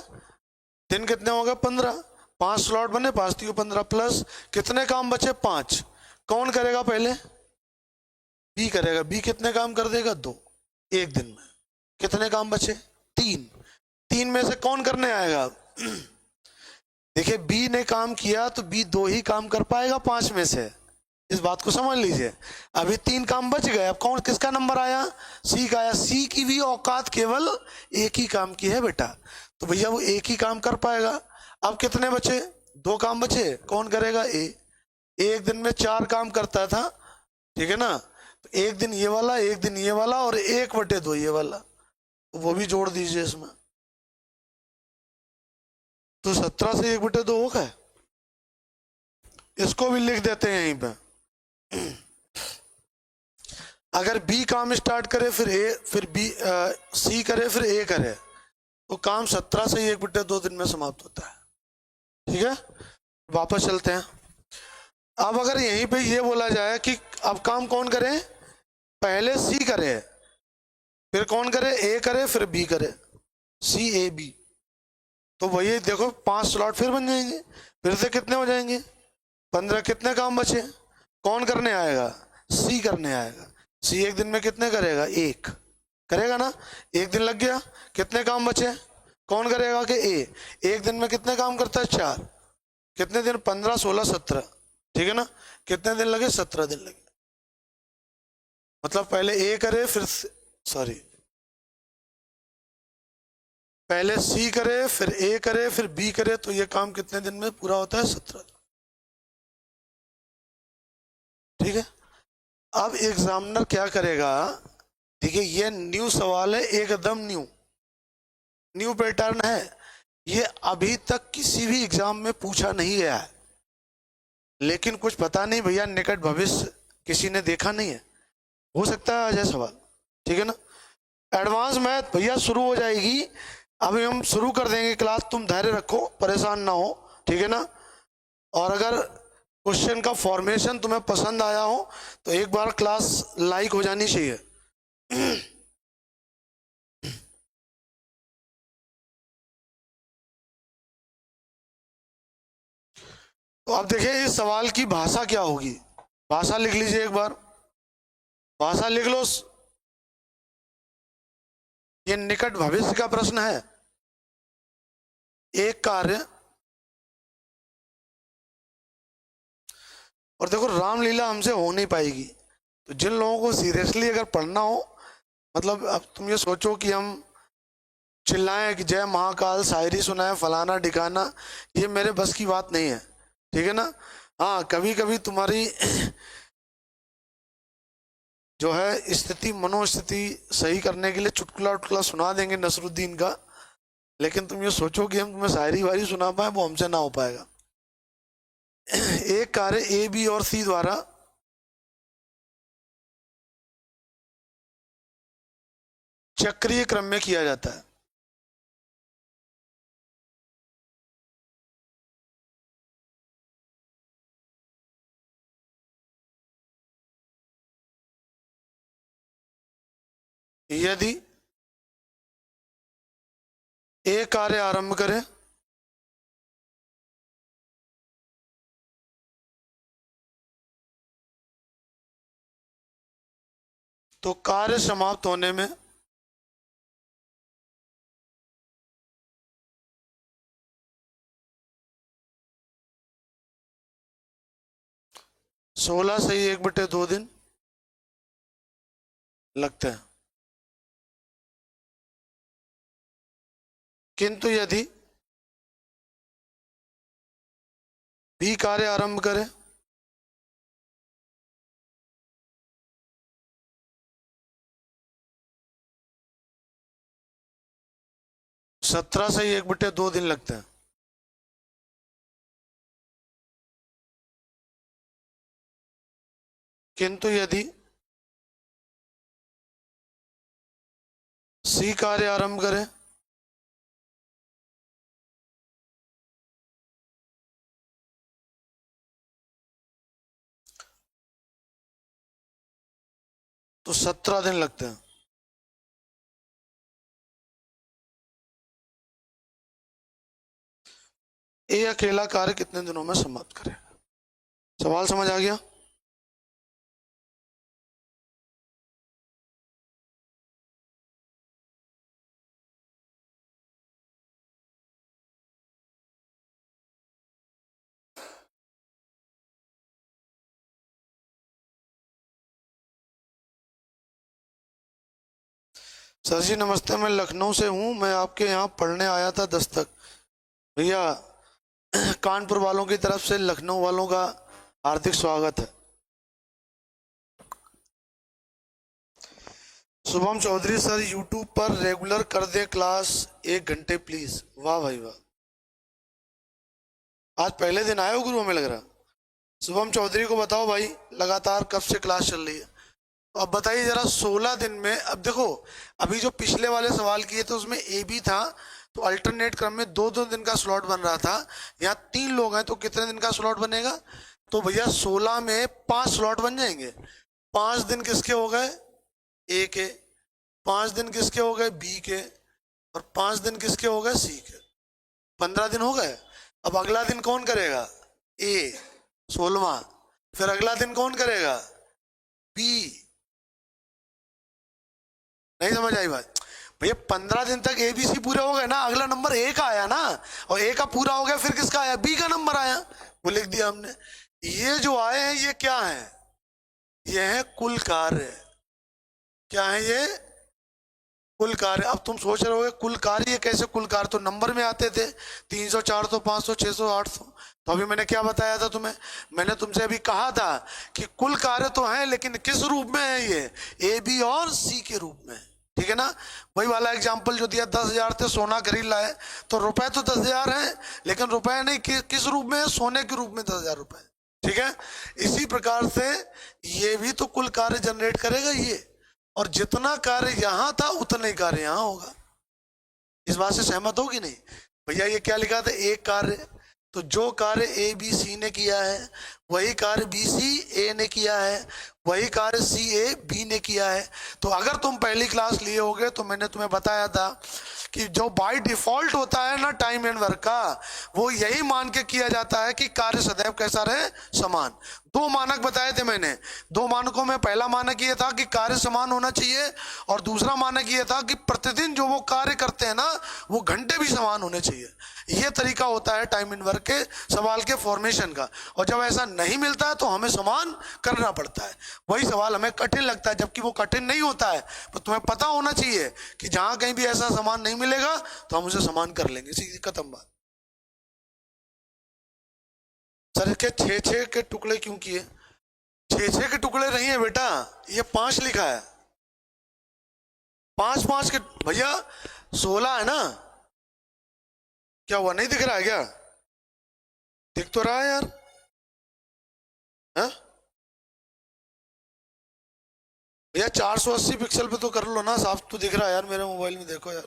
दिन कितने हो गए? 15। 5 स्लॉट बने, 5 3 15 प्लस कितने काम बचे? 5। कौन करेगा पहले? बी करेगा। बी कितने काम कर देगा? 2 एक दिन में। कितने काम बचे? 3। 3 में से कौन करने आएगा? देखिए बी ने काम किया तो बी 2 ही काम कर पाएगा 5 में से, इस बात को समझ लीजिए। अभी 3 काम बच गए, अब कौन, किसका नंबर आया? सी का आया। सी की भी औकात केवल एक ही काम की है बेटा, तो भैया वो एक ही काम कर पाएगा। अब कितने बचे? 2 काम बचे, कौन करेगा? ए। एक दिन में 4 काम करता था, ठीक है ना, तो एक दिन ये वाला, एक दिन ये वाला, और 1/2 ये वाला, तो वो भी जोड़ दीजिए इसमें। तो 17 से 1/2 हो गए। इसको भी लिख देते हैं यहीं पे। अगर बी काम स्टार्ट करे फिर ए, फिर बी सी करे फिर ए करे, तो काम 17 से 1/2 दिन में समाप्त होता है। ठीक है, वापस चलते हैं। अब अगर यहीं पे ये बोला जाए कि अब काम कौन करे? पहले सी करे, फिर कौन करे? ए करे, फिर बी करे, सी ए बी, तो वही देखो 5 स्लॉट फिर बन जाएंगे, फिर से कितने हो जाएंगे? 15। कितने काम बचे? कौन करने आएगा? सी करने आएगा। सी एक दिन में कितने करेगा? 1 करेगा ना, एक दिन लग गया। कितने काम बचे? कौन करेगा? कि ए। एक दिन में कितने काम करता है? 4। कितने दिन? 15 16 17, ठीक है ना। कितने दिन लगे? 17 दिन लगे। मतलब पहले ए करे फिर, सॉरी, पहले सी करे फिर ए करे फिर बी करे, तो ये काम कितने दिन में पूरा होता है? 17 दिन। ठीक है। अब एग्जामिनर क्या करेगा? देखिए ये न्यू सवाल है, एकदम न्यू न्यू पैटर्न है, ये अभी तक किसी भी एग्जाम में पूछा नहीं गया है। लेकिन कुछ पता नहीं भैया, निकट भविष्य किसी ने देखा नहीं है, हो सकता है आ जाए सवाल। ठीक है ना। एडवांस मैथ भैया शुरू हो जाएगी, अभी हम शुरू कर देंगे क्लास, तुम धैर्य रखो, परेशान ना हो, ठीक है ना। और अगर क्वेश्चन का फॉर्मेशन तुम्हें पसंद आया हो तो एक बार क्लास लाइक हो जानी चाहिए। तो अब देखिए इस सवाल की भाषा क्या होगी, भाषा लिख लीजिए एक बार, भाषा लिख लो। ये निकट भविष्य का प्रश्न है। एक कार्य, और देखो रामलीला हमसे हो नहीं पाएगी, तो जिन लोगों को सीरियसली अगर पढ़ना हो, मतलब अब तुम ये सोचो कि हम चिल्लाएं कि जय महाकाल, शायरी सुनाए, फलाना ढिकाना, ये मेरे बस की बात नहीं है, ठीक है ना। हाँ कभी कभी तुम्हारी जो है स्थिति, मनोस्थिति सही करने के लिए चुटकुला उटकुला सुना देंगे नसरुद्दीन का, लेकिन तुम ये सोचो कि हम तुम्हें शायरी वायरी सुना पाए, वो हमसे ना हो पाएगा। एक कार्य ए बी और सी द्वारा चक्रीय क्रम में किया जाता है। यदि ए कार्य आरंभ करें तो कार्य समाप्त होने में 16 से ही 1/2 दिन लगते हैं। किंतु यदि बी कार्य आरंभ करें सत्रह से ही 1/2 दिन लगते हैं। किंतु यदि सी कार्य आरंभ करें तो 17 दिन लगते हैं। ये अकेला कार्य कितने दिनों में समाप्त करेगा? सवाल समझ आ गया? सर जी नमस्ते, मैं लखनऊ से हूँ। मैं आपके यहाँ पढ़ने आया था दस्तक। भैया कानपुर वालों की तरफ से लखनऊ वालों का हार्दिक स्वागत है। शुभम चौधरी सर, यूट्यूब पर रेगुलर कर दे क्लास 1 घंटे प्लीज। वाह भाई वाह, आज पहले दिन आए हो गुरु, हमें लग रहा। शुभम चौधरी को बताओ भाई लगातार कब से क्लास चल रही है। तो अब बताइए जरा, 16 दिन में, अब देखो अभी जो पिछले वाले सवाल किए थे उसमें ए बी था, तो अल्टरनेट क्रम में 2-2 दिन का स्लॉट बन रहा था। यहाँ 3 लोग हैं तो कितने दिन का स्लॉट बनेगा? तो भैया 16 में 5 स्लॉट बन जाएंगे। 5 दिन किसके हो गए? ए के। 5 दिन किसके हो गए? बी के। और 5 दिन किसके हो गए? सी के। 15 दिन हो गए। अब अगला दिन कौन करेगा? ए, 16वां। फिर अगला दिन कौन करेगा? बी। नहीं समझ आई बात? भैया 15 दिन तक ए बी सी पूरे हो गए ना, अगला नंबर ए का आया ना, और ए का पूरा हो गया, फिर किसका आया? बी का नंबर आया, वो लिख दिया हमने। ये जो आए हैं ये क्या है? ये है कुल कार्य। क्या है ये? कुल कार्य। अब तुम सोच रहे होगे कुल कार्य ये कैसे? कुल कार्य तो नंबर में आते थे, 300, 400, 500, 600, 800। तो अभी मैंने क्या बताया था तुम्हें? मैंने तुमसे अभी कहा था कि कुल कार्य तो है, लेकिन किस रूप में है? ये ए बी और सी के रूप में। ठीक है ना? वही वाला एग्जाम्पल जो दिया, 10,000 थे, सोना खरीद लाए, तो रुपए तो 10,000 है, लेकिन रुपए नहीं, किस रूप में है? सोने के रूप में 10,000 रुपए। ठीक है? इसी प्रकार से ये भी तो कुल कार्य जनरेट करेगा ये, और जितना कार्य यहां था उतना ही कार्य यहां होगा। इस बात से सहमत हो कि नहीं? भैया ये क्या लिखा था? एक कार्य, तो जो कार्य ए बी सी ने किया है वही कार्य बी सी ए ने किया है, वही कार्य सी ए बी ने किया है। तो अगर तुम पहली क्लास लिए होगे तो मैंने तुम्हें बताया था कि जो बाय डिफॉल्ट होता है ना टाइम एंड वर्क का, वो यही मान के किया जाता है कि कार्य सदैव कैसा रहे? समान। 2 मानक बताए थे मैंने। 2 मानकों में पहला मानक ये था कि कार्य समान होना चाहिए, और दूसरा मानक ये था कि प्रतिदिन जो वो कार्य करते हैं ना, वो घंटे भी समान होने चाहिए। ये तरीका होता है टाइम एंड वर्क के सवाल के फॉर्मेशन का। और जब ऐसा नहीं मिलता है तो हमें समान करना पड़ता है। वही सवाल हमें कठिन लगता है, जबकि वो कठिन नहीं होता है। तो तुम्हें पता होना चाहिए कि जहां कहीं भी ऐसा समान नहीं मिलेगा तो हम उसे समान कर लेंगे। सीधी खत्म बात। सर इसके 6-6 के टुकड़े क्यों किए? 6-6 के टुकड़े नहीं है बेटा, ये 5 लिखा है। 5-5 के भैया, 16 है ना? क्या हुआ, नहीं दिख रहा है क्या? दिख तो रहा है यार। भैया 480 पिक्सल पे तो कर लो ना, साफ तो दिख रहा है यार मेरे मोबाइल में, देखो यार।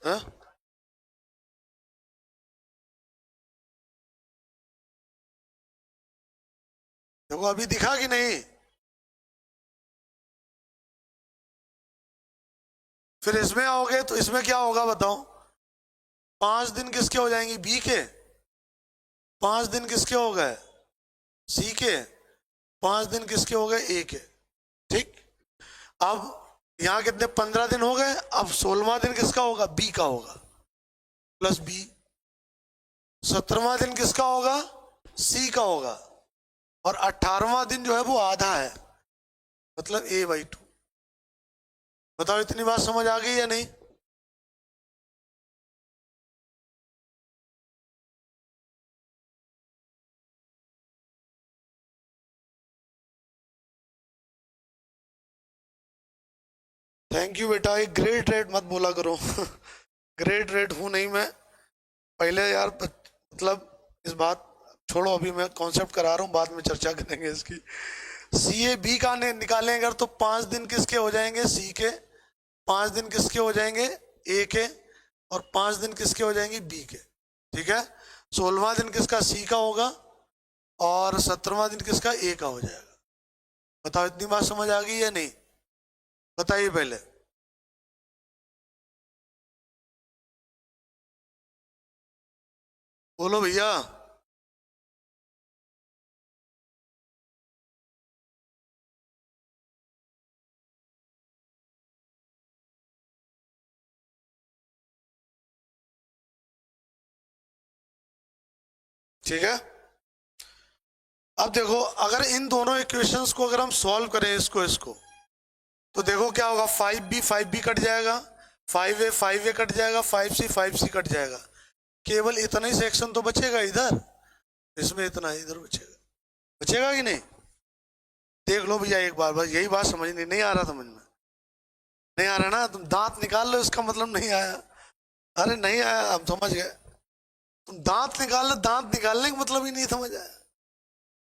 है? देखो अभी दिखा कि नहीं? फिर इसमें आओगे तो इसमें क्या होगा बताओ? 5 दिन किसके हो जाएंगे? बी के। 5 दिन किसके हो गए? सी के। 5 दिन किसके हो गए? ए के। ठीक। अब यहाँ कितने? 15 दिन हो गए। अब 16वां दिन किसका होगा? बी का होगा, प्लस बी। 17वां दिन किसका होगा? सी का होगा। और 18वां दिन जो है वो आधा है, मतलब A/2। बताओ इतनी बात समझ आ गई या नहीं? थैंक यू बेटा। एक ग्रेट रेट मत बोला करो ग्रेट रेट हूं नहीं मैं। पहले यार मतलब इस बात छोड़ो, अभी मैं कॉन्सेप्ट करा रहा हूँ, बाद में चर्चा करेंगे इसकी। सी ए बी का निकालें अगर, तो 5 दिन किसके हो जाएंगे? सी के। 5 दिन किसके हो जाएंगे? ए के। और 5 दिन किसके हो जाएंगे? बी के। ठीक है? 16वां दिन किसका? सी का होगा। और 17वां दिन किसका, ए का हो जाएगा। बताओ इतनी बात समझ आ गई या नहीं, बताइए पहले। बोलो भैया। ठीक है, अब देखो अगर इन दोनों इक्वेशंस को अगर हम सॉल्व करें इसको इसको, तो देखो क्या होगा, 5b कट जाएगा, 5a कट जाएगा, 5c कट जाएगा। केवल इतना ही सेक्शन तो बचेगा इधर, इसमें इतना इधर बचेगा, बचेगा कि नहीं। देख लो भैया एक बार, बस यही बात समझ नहीं आ रहा, समझ में नहीं आ रहा ना, तुम दांत निकाल लो, इसका मतलब नहीं आया। अरे नहीं आया, हम समझ गए। तुम दांत निकाल लो, दांत निकालने का मतलब ही नहीं समझ आया।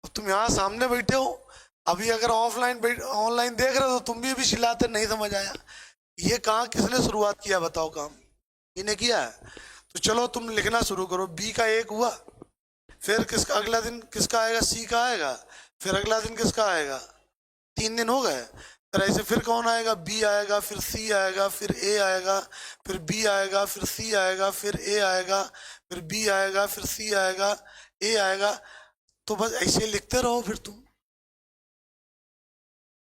अब तुम यहाँ सामने बैठे हो, अभी अगर ऑफलाइन ऑनलाइन देख रहे हो तो तुम भी अभी चिल्लाते नहीं समझ आया। ये कहाँ किसने शुरुआत किया बताओ, काम इन्हें किया है। तो चलो तुम लिखना शुरू करो, बी का एक हुआ, फिर किसका अगला दिन किसका आएगा, सी का आएगा, फिर अगला दिन किसका आएगा, 3 दिन हो गए। फिर ऐसे फिर कौन आएगा, बी आएगा, फिर सी आएगा, फिर ए आएगा, फिर बी आएगा, फिर सी आएगा, फिर ए आएगा, फिर बी आएगा, फिर सी आएगा, ए आएगा। तो बस ऐसे लिखते रहो, फिर तुम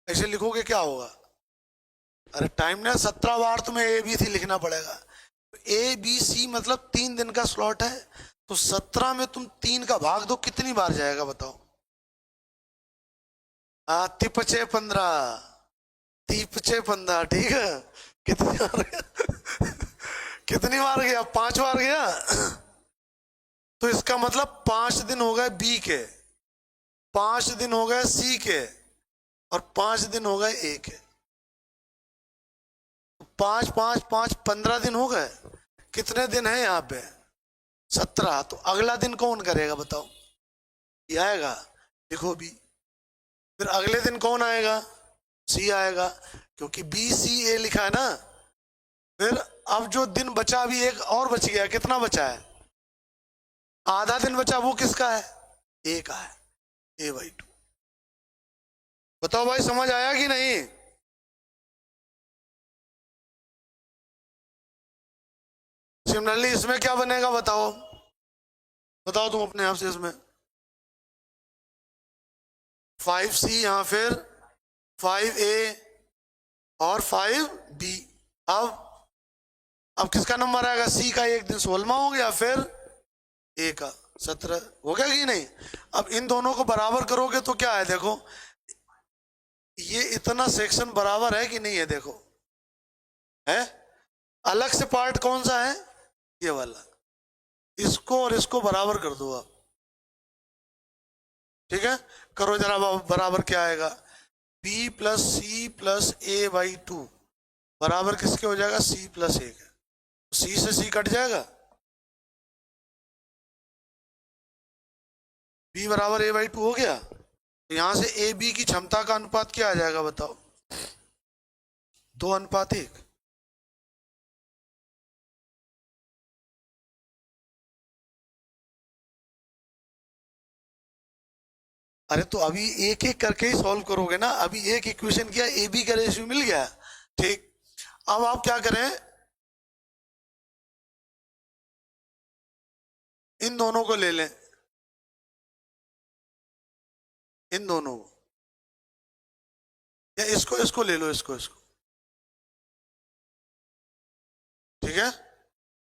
ऐसे लिखोगे क्या होगा। अरे टाइम ना, 17 बार तुम्हें ए बी सी लिखना पड़ेगा। ए बी सी मतलब 3 दिन का स्लॉट है, तो 17 में तुम 3 का भाग दो, कितनी बार जाएगा बताओ। तिपचे 15, तिपचे 15, ठीक है। कितनी बार गया कितनी बार गया, 5 बार गया। तो इसका मतलब 5 दिन हो गए बी के, 5 दिन हो गए सी के, और 5 दिन हो गए ए के। 5 5 5 15 दिन हो गए। कितने दिन है यहाँ पे, 17। तो अगला दिन कौन करेगा बताओ, ये आएगा, लिखो बी। फिर अगले दिन कौन आएगा, सी आएगा, क्योंकि बी सी ए लिखा है ना। फिर अब जो दिन बचा, अभी एक और बच गया, कितना बचा है, आधा दिन बचा, वो किसका है, ए का है, A/2। बताओ भाई समझ आया कि नहीं। सिमिलरली इसमें क्या बनेगा बताओ, बताओ तुम अपने आप से। इसमें 5C, यहाँ फिर 5A और 5B। अब किसका नंबर आएगा, सी का एक दिन 16वां हो गया, फिर ए का 17 हो गया कि नहीं। अब इन दोनों को बराबर करोगे तो क्या है, देखो ये इतना सेक्शन बराबर है कि नहीं है, देखो है। अलग से पार्ट कौन सा है, ये वाला, इसको और इसको बराबर कर दो आप। ठीक है, करो जरा बराबर क्या आएगा, B plus C plus A/2 बराबर किसके हो जाएगा, C प्लस ए के। सी से सी कट जाएगा, B बराबर A/2 हो गया। तो यहां से ए बी की क्षमता का अनुपात क्या आ जाएगा बताओ, 2:1। अरे तो अभी एक एक करके ही सॉल्व करोगे ना, अभी एक इक्वेशन किया, ए बी का रेशियो मिल गया, ठीक। अब आप क्या करें, इन दोनों को ले लें, इन दोनों को, या इसको इसको ले लो, इसको इसको, ठीक है।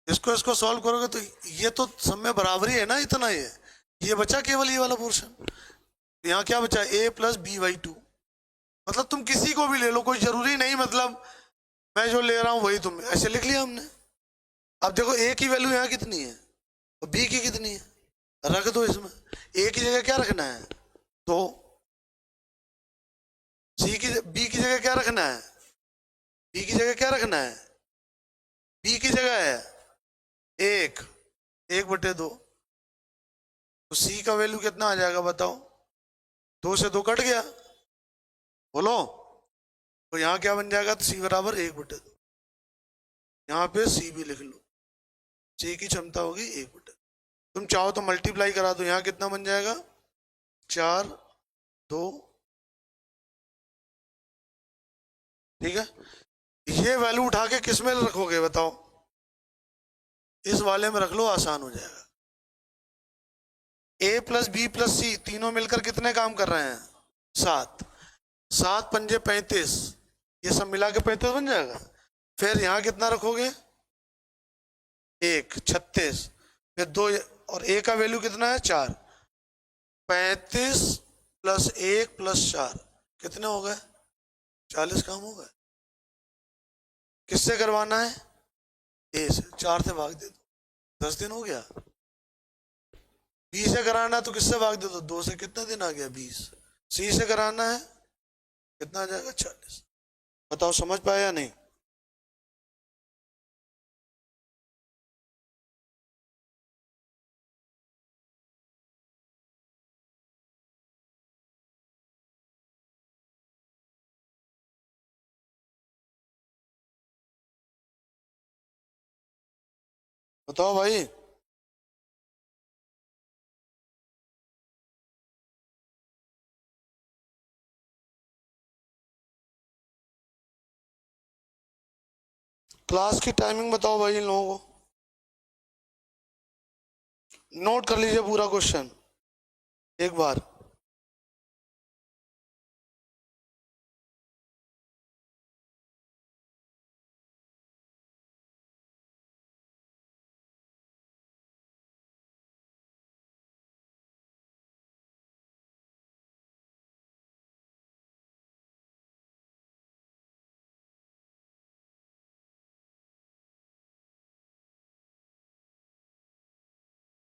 इसको इसको सॉल्व करोगे तो ये तो सब में बराबरी है ना, इतना ये बचा केवल ये वाला पोर्शन। यहाँ क्या बचा, A+B/2। मतलब तुम किसी को भी ले लो, कोई जरूरी नहीं, मतलब मैं जो ले रहा हूं वही तुम, ऐसे लिख लिया हमने। अब देखो ए की वैल्यू यहाँ कितनी है और बी की कितनी है, रख दो इसमें। ए की जगह क्या रखना है, 2। बी की जगह क्या रखना है, बी की जगह क्या रखना है, बी की जगह है 1/2। तो सी का वैल्यू कितना आ जाएगा बताओ, 2 से 2 कट गया, बोलो। तो यहाँ क्या बन जाएगा, तो सी बराबर 1/2। यहाँ पे सी भी लिख लो, सी की क्षमता होगी 1/2। तुम चाहो तो मल्टीप्लाई करा दो, यहाँ कितना बन जाएगा, 4 2, ठीक है। ये वैल्यू उठा के किस में रखोगे बताओ? इस वाले में रख लो, आसान हो जाएगा। a प्लस बी प्लस सी तीनों मिलकर कितने काम कर रहे हैं? 7। 7 पंजे 35, ये सब मिला के 35 बन जाएगा। फिर यहाँ कितना रखोगे? 1, 36, फिर 2, और a का वैल्यू कितना है? 4। 35 प्लस 1 प्लस 4 कितने हो गए? 40 काम हो गए। किससे करवाना है? a से। 4 से भाग दे दो, 10 दिन हो गया। b से कराना तो किससे भाग दे दो? 2 से। कितना दिन आ गया? 20। c से कराना है, कितना आ जाएगा? 40। बताओ समझ पाया या नहीं? बताओ भाई। क्लास की टाइमिंग बताओ भाई इन लोगों को। नोट कर लीजिए पूरा क्वेश्चन एक बार।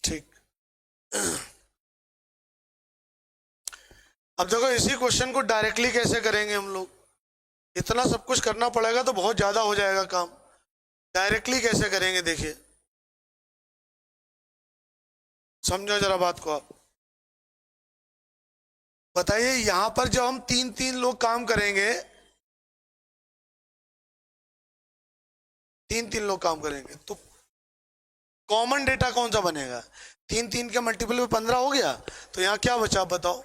ठीक। अब देखो इसी क्वेश्चन को डायरेक्टली कैसे करेंगे हम लोग? इतना सब कुछ करना पड़ेगा तो बहुत ज्यादा हो जाएगा काम। डायरेक्टली कैसे करेंगे देखिए, समझो जरा बात को आप। बताइए यहां पर जब हम 3 लोग काम करेंगे, 3 लोग काम करेंगे तो कॉमन डेटा कौन सा बनेगा? 3 के मल्टीपल में 15 हो गया, तो यहाँ क्या बचा बताओ?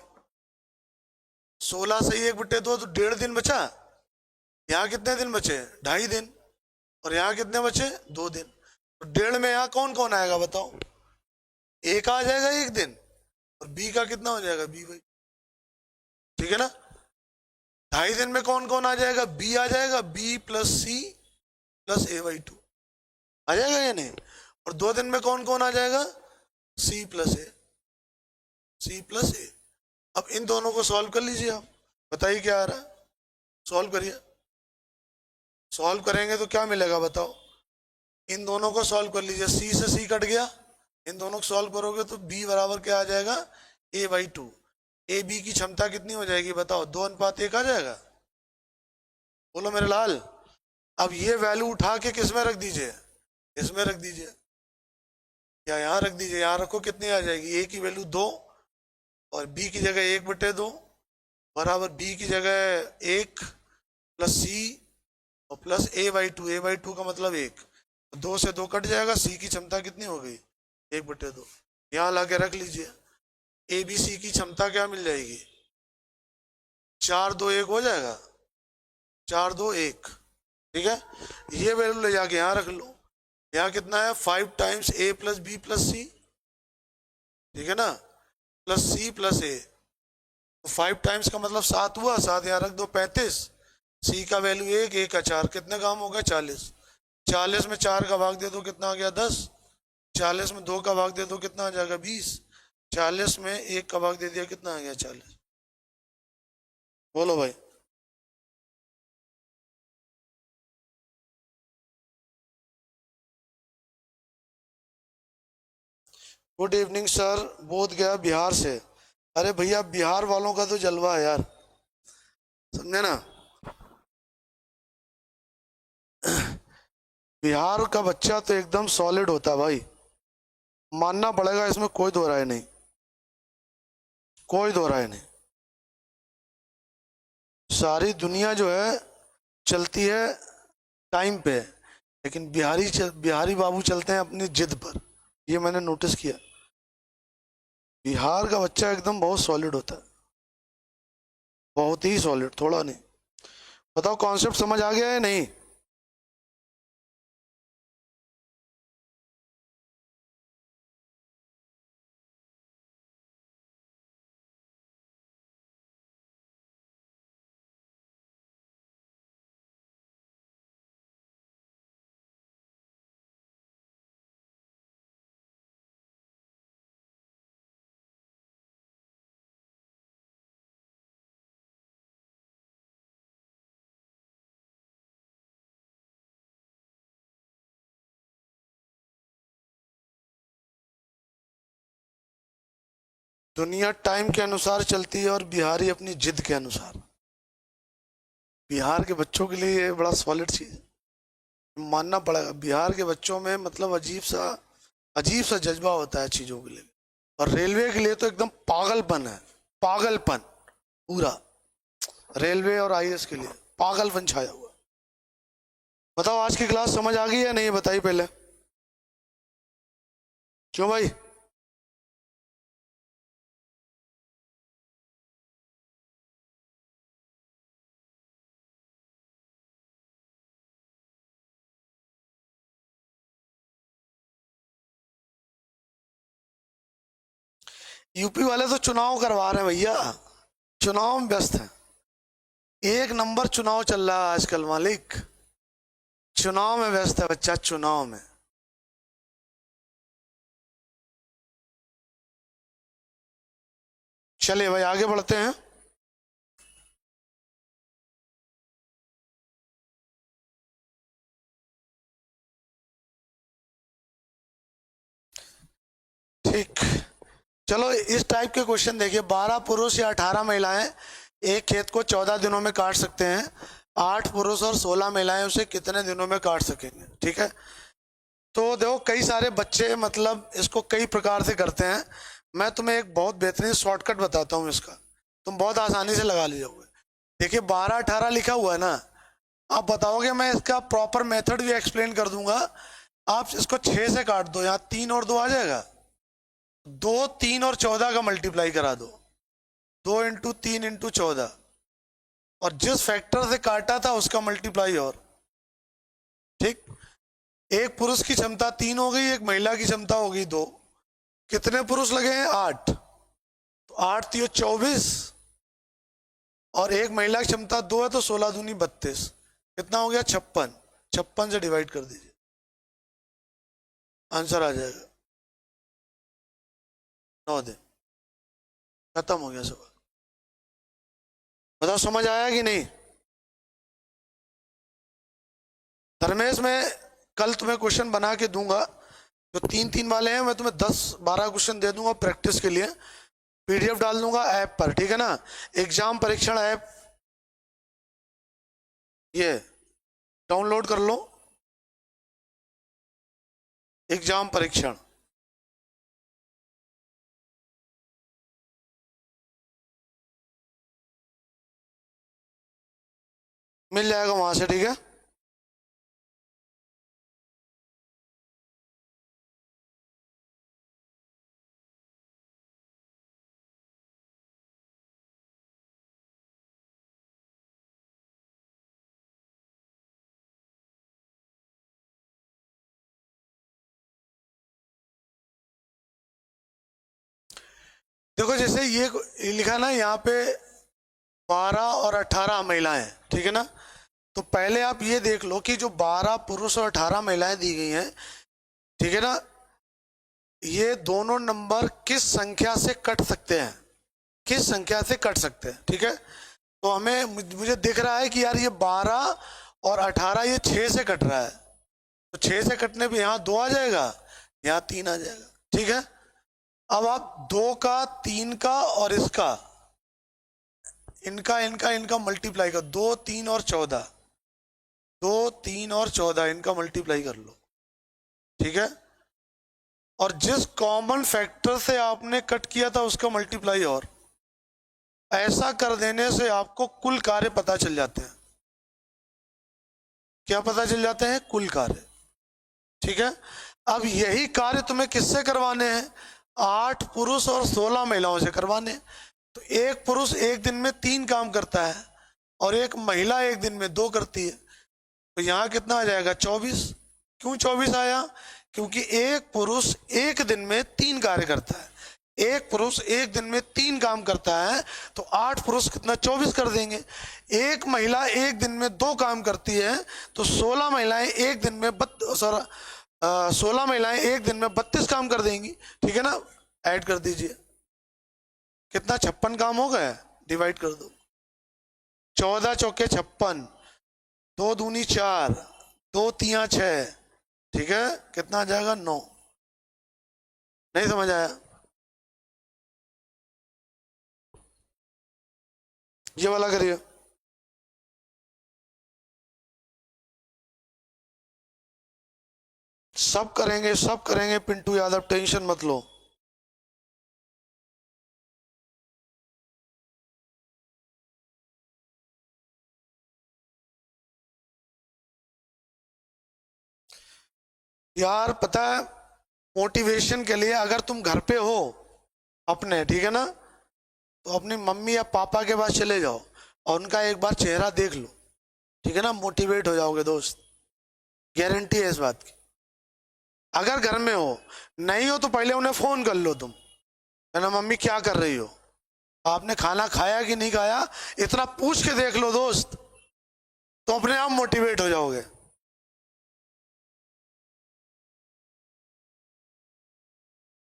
16 से 1/2 तो 1.5 दिन बचा। यहाँ कितने दिन बचे? 2.5 दिन। और यहाँ कितने बचे? 2 दिन। तो 1.5 में यहाँ कौन कौन आएगा बताओ? A का आ जाएगा 1 दिन, और B का कितना हो जाएगा? B भाई, ठीक है ना। 2.5 दिन में कौन कौन आ जाएगा? B आ जाएगा, B plus C plus A/2 आ जाएगा या नहीं? और 2 दिन में कौन कौन आ जाएगा? C plus A, C plus A। अब इन दोनों को सॉल्व कर लीजिए आप, बताइए क्या आ रहा है। सॉल्व करिए। सॉल्व करेंगे तो क्या मिलेगा बताओ? इन दोनों को सॉल्व कर लीजिए, C से C कट गया, इन दोनों को सॉल्व करोगे तो B बराबर क्या आ जाएगा? A/2। ए बी की क्षमता कितनी हो जाएगी बताओ? 2:1 आ जाएगा। बोलो मेरे लाल। अब ये वैल्यू उठा के किस में रख दीजिए? इसमें रख दीजिए, या यहाँ रख दीजिए। यहाँ रखो, कितनी आ जाएगी? A की वैल्यू 2, और B की जगह 1/2 बराबर B की जगह 1 प्लस C और प्लस A/2। A/2 का मतलब 1, 2 से 2 कट जाएगा। C की क्षमता कितनी हो गई? 1/2। यहाँ ला के रख लीजिए। ABC की क्षमता क्या मिल जाएगी? 4 2 1 हो जाएगा। 4 2 1, ठीक है। ये वैल्यू ले जाके यहाँ रख लो। यहाँ कितना है? 5 times A plus B plus C, ठीक है ना, plus C plus A। 5 times का मतलब 7 हुआ, 7 यहाँ रख दो, 35। C का वैल्यू 1, A का 4, कितने काम हो गए? 40। 40 में 4 का भाग दे दो, कितना आ गया? 10। 40 में 2 का भाग दे दो, कितना आ जाएगा? 20। 40 में 1 का भाग दे दिया, कितना आ गया? 40। बोलो भाई। गुड इवनिंग सर, बोध गया बिहार से। अरे भैया बिहार वालों का तो जलवा है यार, समझे ना। बिहार का बच्चा तो एकदम सॉलिड होता है भाई, मानना पड़ेगा, इसमें कोई दो राय नहीं, कोई दो राय नहीं। सारी दुनिया जो है चलती है टाइम पे, लेकिन बिहारी बाबू चलते हैं अपनी जिद पर, ये मैंने नोटिस किया। बिहार का बच्चा एकदम बहुत सॉलिड होता है, बहुत ही सॉलिड, थोड़ा नहीं। बताओ कॉन्सेप्ट समझ आ गया है नहीं? दुनिया टाइम के अनुसार चलती है और बिहारी अपनी जिद के अनुसार। बिहार के बच्चों के लिए ये बड़ा सॉलिड चीज है, मानना पड़ेगा। बिहार के बच्चों में मतलब अजीब सा जज्बा होता है चीजों के लिए। और रेलवे के लिए तो एकदम पागलपन है, पागलपन पूरा। रेलवे और आईएएस के लिए पागलपन छाया हुआ। बताओ आज की क्लास समझ आ गई या नहीं, बताइए पहले। क्यों भाई? यूपी वाले तो चुनाव करवा रहे हैं भैया, चुनाव में व्यस्त है। एक नंबर चुनाव चल रहा है आजकल मालिक, चुनाव में व्यस्त है बच्चा, चुनाव में। चलिए भाई आगे बढ़ते हैं। ठीक, चलो इस टाइप के क्वेश्चन देखिए। 12 पुरुष या 18 महिलाएं एक खेत को 14 दिनों में काट सकते हैं। 8 पुरुष और 16 महिलाएं उसे कितने दिनों में काट सकेंगे? ठीक है, तो देखो कई सारे बच्चे मतलब इसको कई प्रकार से करते हैं। मैं तुम्हें एक बहुत बेहतरीन शॉर्टकट बताता हूँ इसका, तुम बहुत आसानी से लगा लीजिए। देखिए 12-18 लिखा हुआ है ना, आप बताओगे, मैं इसका प्रॉपर मेथड भी एक्सप्लेन कर दूंगा। आप इसको 6 से काट दो, यहाँ 3 और 2 आ जाएगा। 2, 3 और 14 का मल्टीप्लाई करा दो, 2 इंटू 3 इंटू 14, और जिस फैक्टर से काटा था उसका मल्टीप्लाई और। ठीक, एक पुरुष की क्षमता 3 हो गई, एक महिला की क्षमता हो गई 2। कितने पुरुष लगे हैं? 8। तो 8 3 24, और एक महिला की क्षमता 2 है, तो 16 दूनी 32। कितना हो गया? 56। 56 से डिवाइड कर दीजिए, आंसर आ जाएगा 9 दिन। खत्म हो गया सवाल। बताओ समझ आया कि नहीं? धर्मेश, मैं कल तुम्हें क्वेश्चन बना के दूंगा, जो 3-3 वाले हैं मैं तुम्हें 10-12 क्वेश्चन दे दूंगा प्रैक्टिस के लिए। पीडीएफ डाल दूंगा ऐप पर, ठीक है ना? एग्जाम परीक्षण ऐप ये डाउनलोड कर लो, एग्जाम परीक्षण। मिल जाएगा वहां से, ठीक है? देखो जैसे ये लिखा ना यहाँ पे 12 और 18 महिलाएं, ठीक है ना? तो पहले आप ये देख लो कि जो 12 पुरुष और 18 महिलाएं दी गई हैं, ठीक है ना, ये दोनों नंबर किस संख्या से कट सकते हैं, किस संख्या से कट सकते हैं, ठीक है? तो हमें मुझे दिख रहा है कि यार ये 12 और 18 ये 6 से कट रहा है, तो 6 से कटने पे यहाँ 2 आ जाएगा, यहाँ 3 आ जाएगा, ठीक है? अब आप 2 का, 3 का और इसका, इनका मल्टीप्लाई कर, 2 3 और 14, 2 3 और 14 इनका मल्टीप्लाई कर लो, ठीक है? और जिस कॉमन फैक्टर से आपने कट किया था उसका मल्टीप्लाई और। ऐसा कर देने से आपको कुल कार्य पता चल जाते हैं। क्या पता चल जाते हैं? कुल कार्य, ठीक है? अब यही कार्य तुम्हें किससे करवाने हैं? 8 पुरुष और 16 महिलाओं से करवाने, तो एक पुरुष एक दिन में 3 काम करता है और एक महिला एक दिन में 2 करती है, तो यहाँ कितना आ जाएगा 24। क्यों 24 आया? क्योंकि एक पुरुष एक दिन में 3 कार्य करता है, एक पुरुष एक दिन में 3 काम करता है, तो 8 पुरुष कितना 24 कर देंगे। एक महिला एक दिन में 2 काम करती है, तो 16 महिलाएं एक दिन में 16 महिलाएं एक दिन में 32 काम कर देंगी, ठीक है ना। ऐड कर दीजिए, कितना 56 काम हो गया, डिवाइड कर दो। 14 चौके 56, 2 दूनी 4, 2 तिया 6, ठीक है, कितना आ जाएगा 9। नहीं समझ आया? ये वाला करिए। सब करेंगे, सब करेंगे पिंटू यादव, टेंशन मत लो। यार पता है, मोटिवेशन के लिए अगर तुम घर पे हो अपने, ठीक है ना, तो अपनी मम्मी या पापा के पास चले जाओ और उनका एक बार चेहरा देख लो, ठीक है ना, मोटिवेट हो जाओगे दोस्त, गारंटी है इस बात की। अगर घर में हो, नहीं हो तो पहले उन्हें फोन कर लो तुम, है ना, मम्मी क्या कर रही हो, आपने खाना खाया कि नहीं खाया, इतना पूछ के देख लो दोस्त, तो अपने आप मोटिवेट हो जाओगे।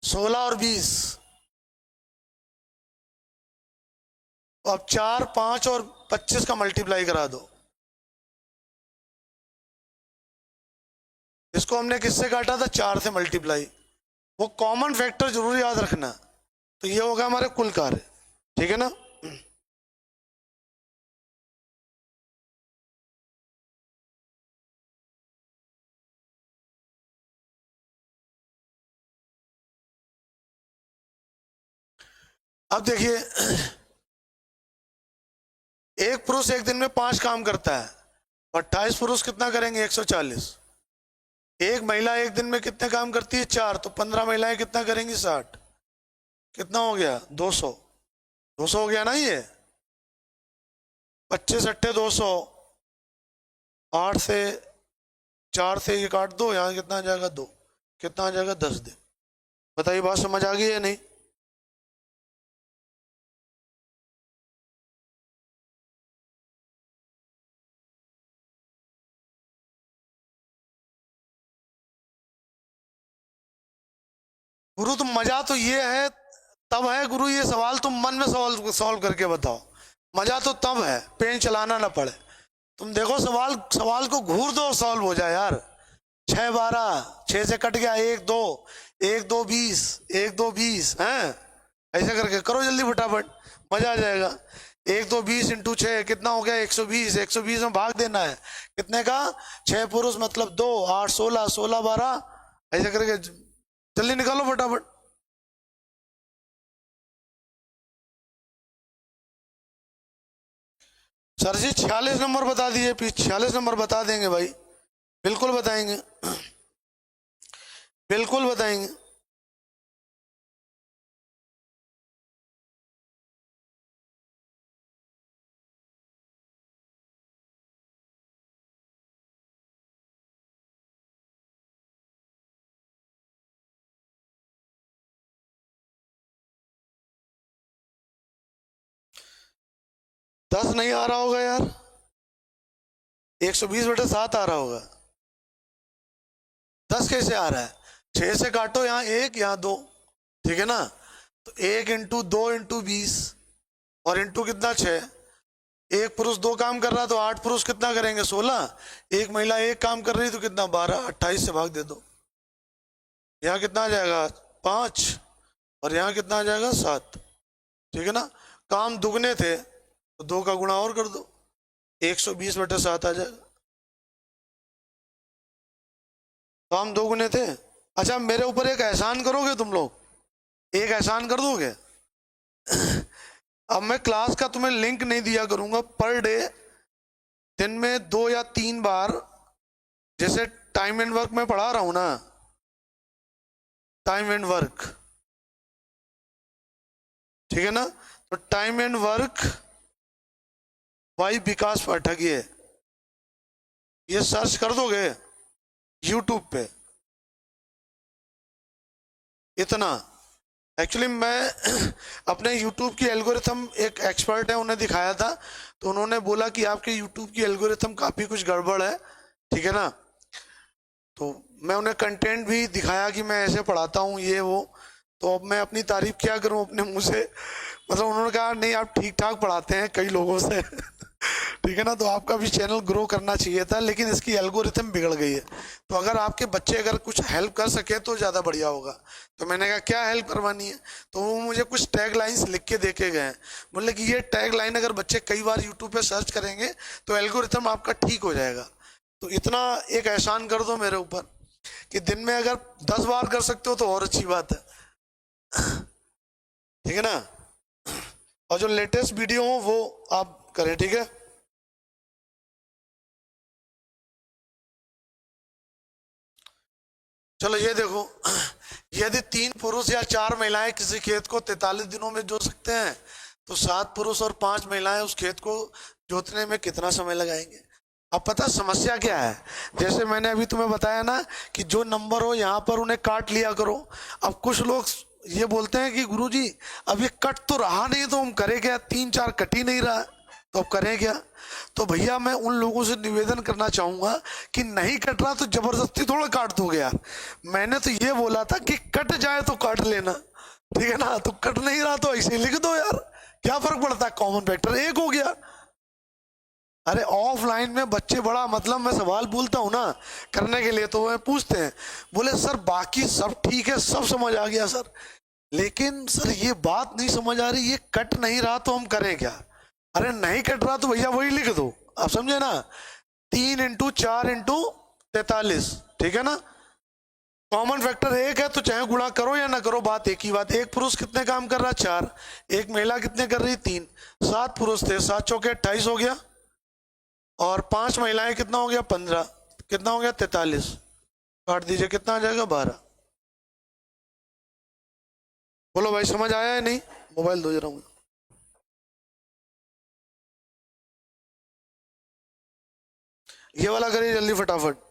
सोलह और 20, तो अब 4, 5 और 25 का मल्टीप्लाई करा दो। इसको हमने किससे काटा था? 4 से मल्टीप्लाई। वो कॉमन फैक्टर जरूर याद रखना। तो ये होगा हमारे कुल कार्य, ठीक है ना। अब देखिए, एक पुरुष एक दिन में 5 काम करता है, 28 पुरुष कितना करेंगे? 140। एक महिला एक दिन में कितने काम करती है? 4, तो 15 महिलाएं कितना करेंगी? 60। कितना हो गया? 200। 200 हो गया ना ये। 25 अट्ठे 200, 8 से 4 से ये काट दो, यहाँ कितना आ जाएगा? 2। कितना आ जाएगा? 10 दिन। बताइए बात समझ आ गई है नहीं? गुरु तो मजा तो ये है, तब है गुरु, ये सवाल तुम मन में सॉल्व करके बताओ। मजा तो तब है, पेन चलाना ना पड़े। तुम देखो सवाल, सवाल को घूर दो, सॉल्व हो जाए यार। 6 12, 6 से कट गया 1 2, 1 2 20, 1 2 20 है, ऐसे करके करो जल्दी फटाफट, मजा आ जाएगा। 1 2 20 इंटू 6 कितना हो गया? 120। 120 में भाग देना है, कितने का? 6 पुरुष मतलब 2, 8 16, 16 12, ऐसे करके जल्दी निकालो फटाफट। सर जी 46 नंबर बता दीजिए, 46 नंबर बता देंगे भाई, बिल्कुल बताएंगे, बिल्कुल बताएंगे। दस नहीं आ रहा होगा यार, 120/7 आ रहा होगा। 10 कैसे आ रहा है? 6 से काटो, यहाँ 1 यहाँ 2, ठीक है ना, तो 1 इंटू 2 इंटू 20 और इंटू कितना 6। एक पुरुष 2 काम कर रहा तो 8 पुरुष कितना करेंगे? 16। एक महिला 1 काम कर रही तो कितना? 12। 28 से भाग दे दो, यहाँ कितना आ जाएगा? 5, और यहाँ कितना आ जाएगा? 7, ठीक है ना। काम दुगने थे तो 2 का गुणा और कर दो, 120/7 आ जाएगा। काम 2 गुने थे। अच्छा मेरे ऊपर एक एहसान करोगे तुम लोग? एक एहसान कर दोगे? अब मैं क्लास का तुम्हें लिंक नहीं दिया करूंगा, पर डे दिन में 2 या 3 बार, जैसे टाइम एंड वर्क में पढ़ा रहा हूं ना, टाइम एंड वर्क, ठीक है ना। तो टाइम एंड वर्क बाई विकास पाठक, ये सर्च कर दोगे यूट्यूब पे, इतना। एक्चुअली मैं अपने यूट्यूब की एल्गोरिथम, एक एक्सपर्ट है उन्हें दिखाया था, तो उन्होंने बोला कि आपके यूट्यूब की एल्गोरिथम काफ़ी कुछ गड़बड़ है, ठीक है ना। तो मैं उन्हें कंटेंट भी दिखाया कि मैं ऐसे पढ़ाता हूँ ये वो, तो अब मैं अपनी तारीफ क्या करूँ अपने मुंह से। मतलब उन्होंने कहा नहीं आप ठीक ठाक पढ़ाते हैं कई लोगों से ठीक है ना, तो आपका भी चैनल ग्रो करना चाहिए था, लेकिन इसकी एल्गोरिथम बिगड़ गई है। तो अगर आपके बच्चे अगर कुछ हेल्प कर सके तो ज़्यादा बढ़िया होगा। तो मैंने कहा क्या हेल्प करवानी है, तो वो मुझे कुछ टैग लाइन्स लिख के दे के गए। बोले कि ये टैग लाइन अगर बच्चे कई बार यूट्यूब पे सर्च करेंगे तो एल्गोरिथम आपका ठीक हो जाएगा। तो इतना एक एहसान कर दो मेरे ऊपर कि दिन में अगर 10 बार कर सकते हो तो और अच्छी बात है ठीक है ना। और जो लेटेस्ट वीडियो हो वो आप करें, ठीक है। चलो ये देखो, यदि 3 पुरुष या 4 महिलाएं किसी खेत को 43 दिनों में जोत सकते हैं तो 7 पुरुष और 5 महिलाएं उस खेत को जोतने में कितना समय लगाएंगे। अब पता समस्या क्या है, जैसे मैंने अभी तुम्हें बताया ना कि जो नंबर हो यहाँ पर उन्हें काट लिया करो। अब कुछ लोग ये बोलते हैं कि गुरुजी अब ये कट तो रहा नहीं तो हम करें क्या, 3-4 कट ही नहीं रहा तो अब करें क्या। तो भैया मैं उन लोगों से निवेदन करना चाहूंगा कि नहीं कट रहा तो जबरदस्ती थोड़ा काट दोगे यार। मैंने तो ये बोला था कि कट जाए तो काट लेना, ठीक है ना। तो कट नहीं रहा तो ऐसे लिख दो यार, क्या फर्क पड़ता है, कॉमन फैक्टर एक हो गया। अरे ऑफलाइन में बच्चे बड़ा मतलब मैं सवाल पूछता हूँ ना करने के लिए, तो वो पूछते हैं, बोले सर बाकी सब ठीक है सब समझ आ गया सर, लेकिन सर ये बात नहीं समझ आ रही, ये कट नहीं रहा तो हम करें क्या। अरे नहीं कट रहा तो भैया वही लिख दो, आप समझे ना, 3 × 4 × 43, ठीक है ना। कॉमन फैक्टर एक है तो चाहे गुणा करो या ना करो, बात एक ही बात। एक पुरुष कितने काम कर रहा है 4, एक महिला कितने कर रही 3, 7 पुरुष थे, 7 चौके 28 हो गया, और 5 महिलाएं कितना हो गया 15, कितना हो गया 43, काट दीजिए कितना आ जाएगा 12। बोलो भाई समझ आया है नहीं, मोबाइल दो जरा हूँ। ये वाला करिए जल्दी फटाफट।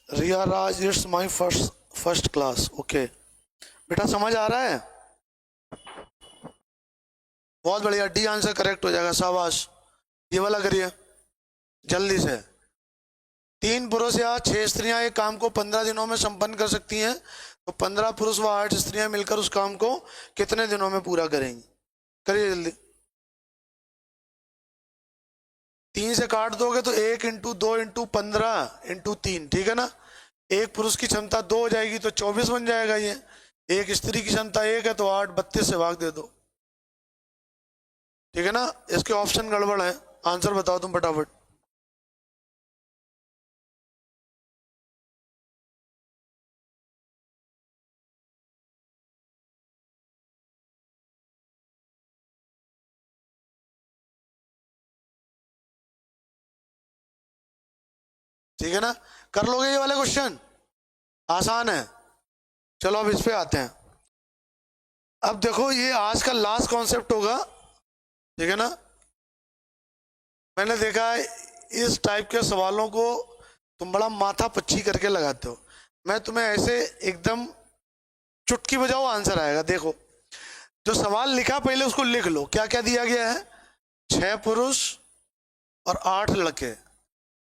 Riya Raj, it's my first class, okay बेटा समझ आ रहा है, बहुत बढ़िया, डी आंसर करेक्ट हो जाएगा, शाबाश। ये वाला करिए जल्दी से। 3 पुरुष या 6 स्त्रियां एक काम को 15 दिनों में संपन्न कर सकती हैं, तो 15 पुरुष व 8 स्त्रियां मिलकर उस काम को कितने दिनों में पूरा करेंगी, करिए जल्दी। 3 से काट दोगे तो 1 × 2 × 15 × 3, ठीक है ना। एक पुरुष की क्षमता 2 हो जाएगी तो 24 बन जाएगा ये। एक स्त्री की क्षमता 1 है तो 8, 32 से भाग दे दो, ठीक है ना। इसके ऑप्शन गड़बड़ है, आंसर बताओ तुम फटाफट। ठीक है ना, कर लोगे ये वाले क्वेश्चन, आसान है। चलो अब इस पे आते हैं। अब देखो ये आज का लास्ट कॉन्सेप्ट होगा, ठीक है ना। मैंने देखा है इस टाइप के सवालों को तुम बड़ा माथा पच्ची करके लगाते हो, मैं तुम्हें ऐसे एकदम चुटकी बजाओ आंसर आएगा। देखो जो सवाल लिखा पहले उसको लिख लो, क्या क्या दिया गया है, 6 पुरुष और 8 लड़के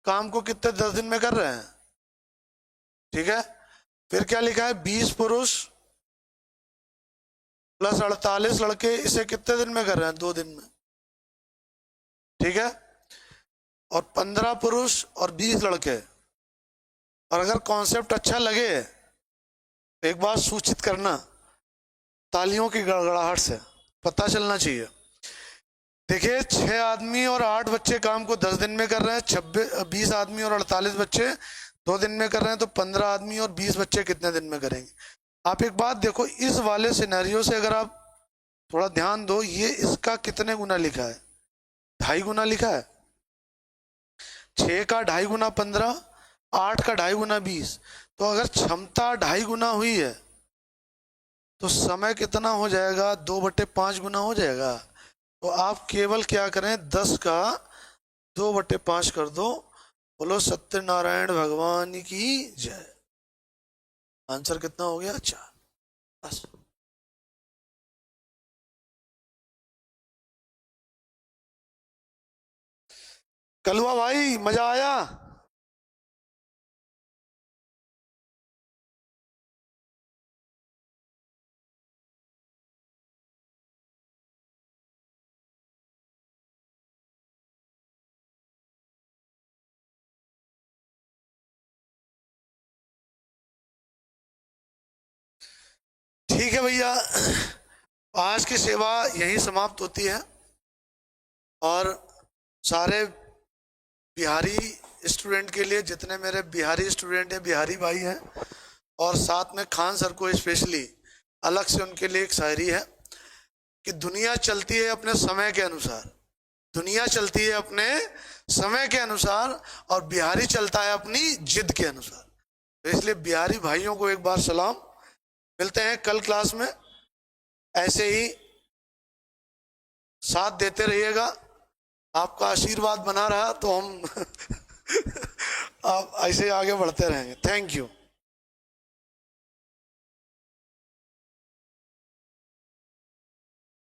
काम को कितने 10 दिन में कर रहे हैं, ठीक है। फिर क्या लिखा है, 20 पुरुष प्लस 48 लड़के इसे कितने दिन में कर रहे हैं, 2 दिन में, ठीक है। और 15 पुरुष और 20 लड़के। और अगर कॉन्सेप्ट अच्छा लगे तो एक बात सूचित करना, तालियों की गड़गड़ाहट से पता चलना चाहिए। देखिए 6 आदमी और 8 बच्चे काम को 10 दिन में कर रहे हैं, 20 आदमी और 48 बच्चे 2 दिन में कर रहे हैं, तो 15 आदमी और 20 बच्चे कितने दिन में करेंगे? आप एक बात देखो, इस वाले सिनेरियो से अगर आप थोड़ा ध्यान दो, ये इसका कितने गुना लिखा है? 2.5 गुना लिखा है। 6 का 2.5 गुना 15, 8 का 2.5 गुना 20। तो अगर क्षमता 2.5 गुना हुई है तो समय कितना हो जाएगा? 2/5 गुना हो जाएगा। तो आप केवल क्या करें, 10 का 2/5 कर दो। बोलो सत्यनारायण भगवान की जय। आंसर कितना हो गया? 4। बस। कलुआ भाई, मजा आया? ठीक है भैया, आज की सेवा यहीं समाप्त होती है। और सारे बिहारी स्टूडेंट के लिए, जितने मेरे बिहारी स्टूडेंट हैं, बिहारी भाई हैं, और साथ में खान सर को स्पेशली अलग से उनके लिए एक शायरी है कि दुनिया चलती है अपने समय के अनुसार, दुनिया चलती है अपने समय के अनुसार, और बिहारी चलता है अपनी जिद के अनुसार। तो इसलिए बिहारी भाइयों को एक बार सलाम। मिलते हैं कल क्लास में, ऐसे ही साथ देते रहिएगा। आपका आशीर्वाद बना रहा तो हम आप ऐसे आगे बढ़ते रहेंगे। Thank you.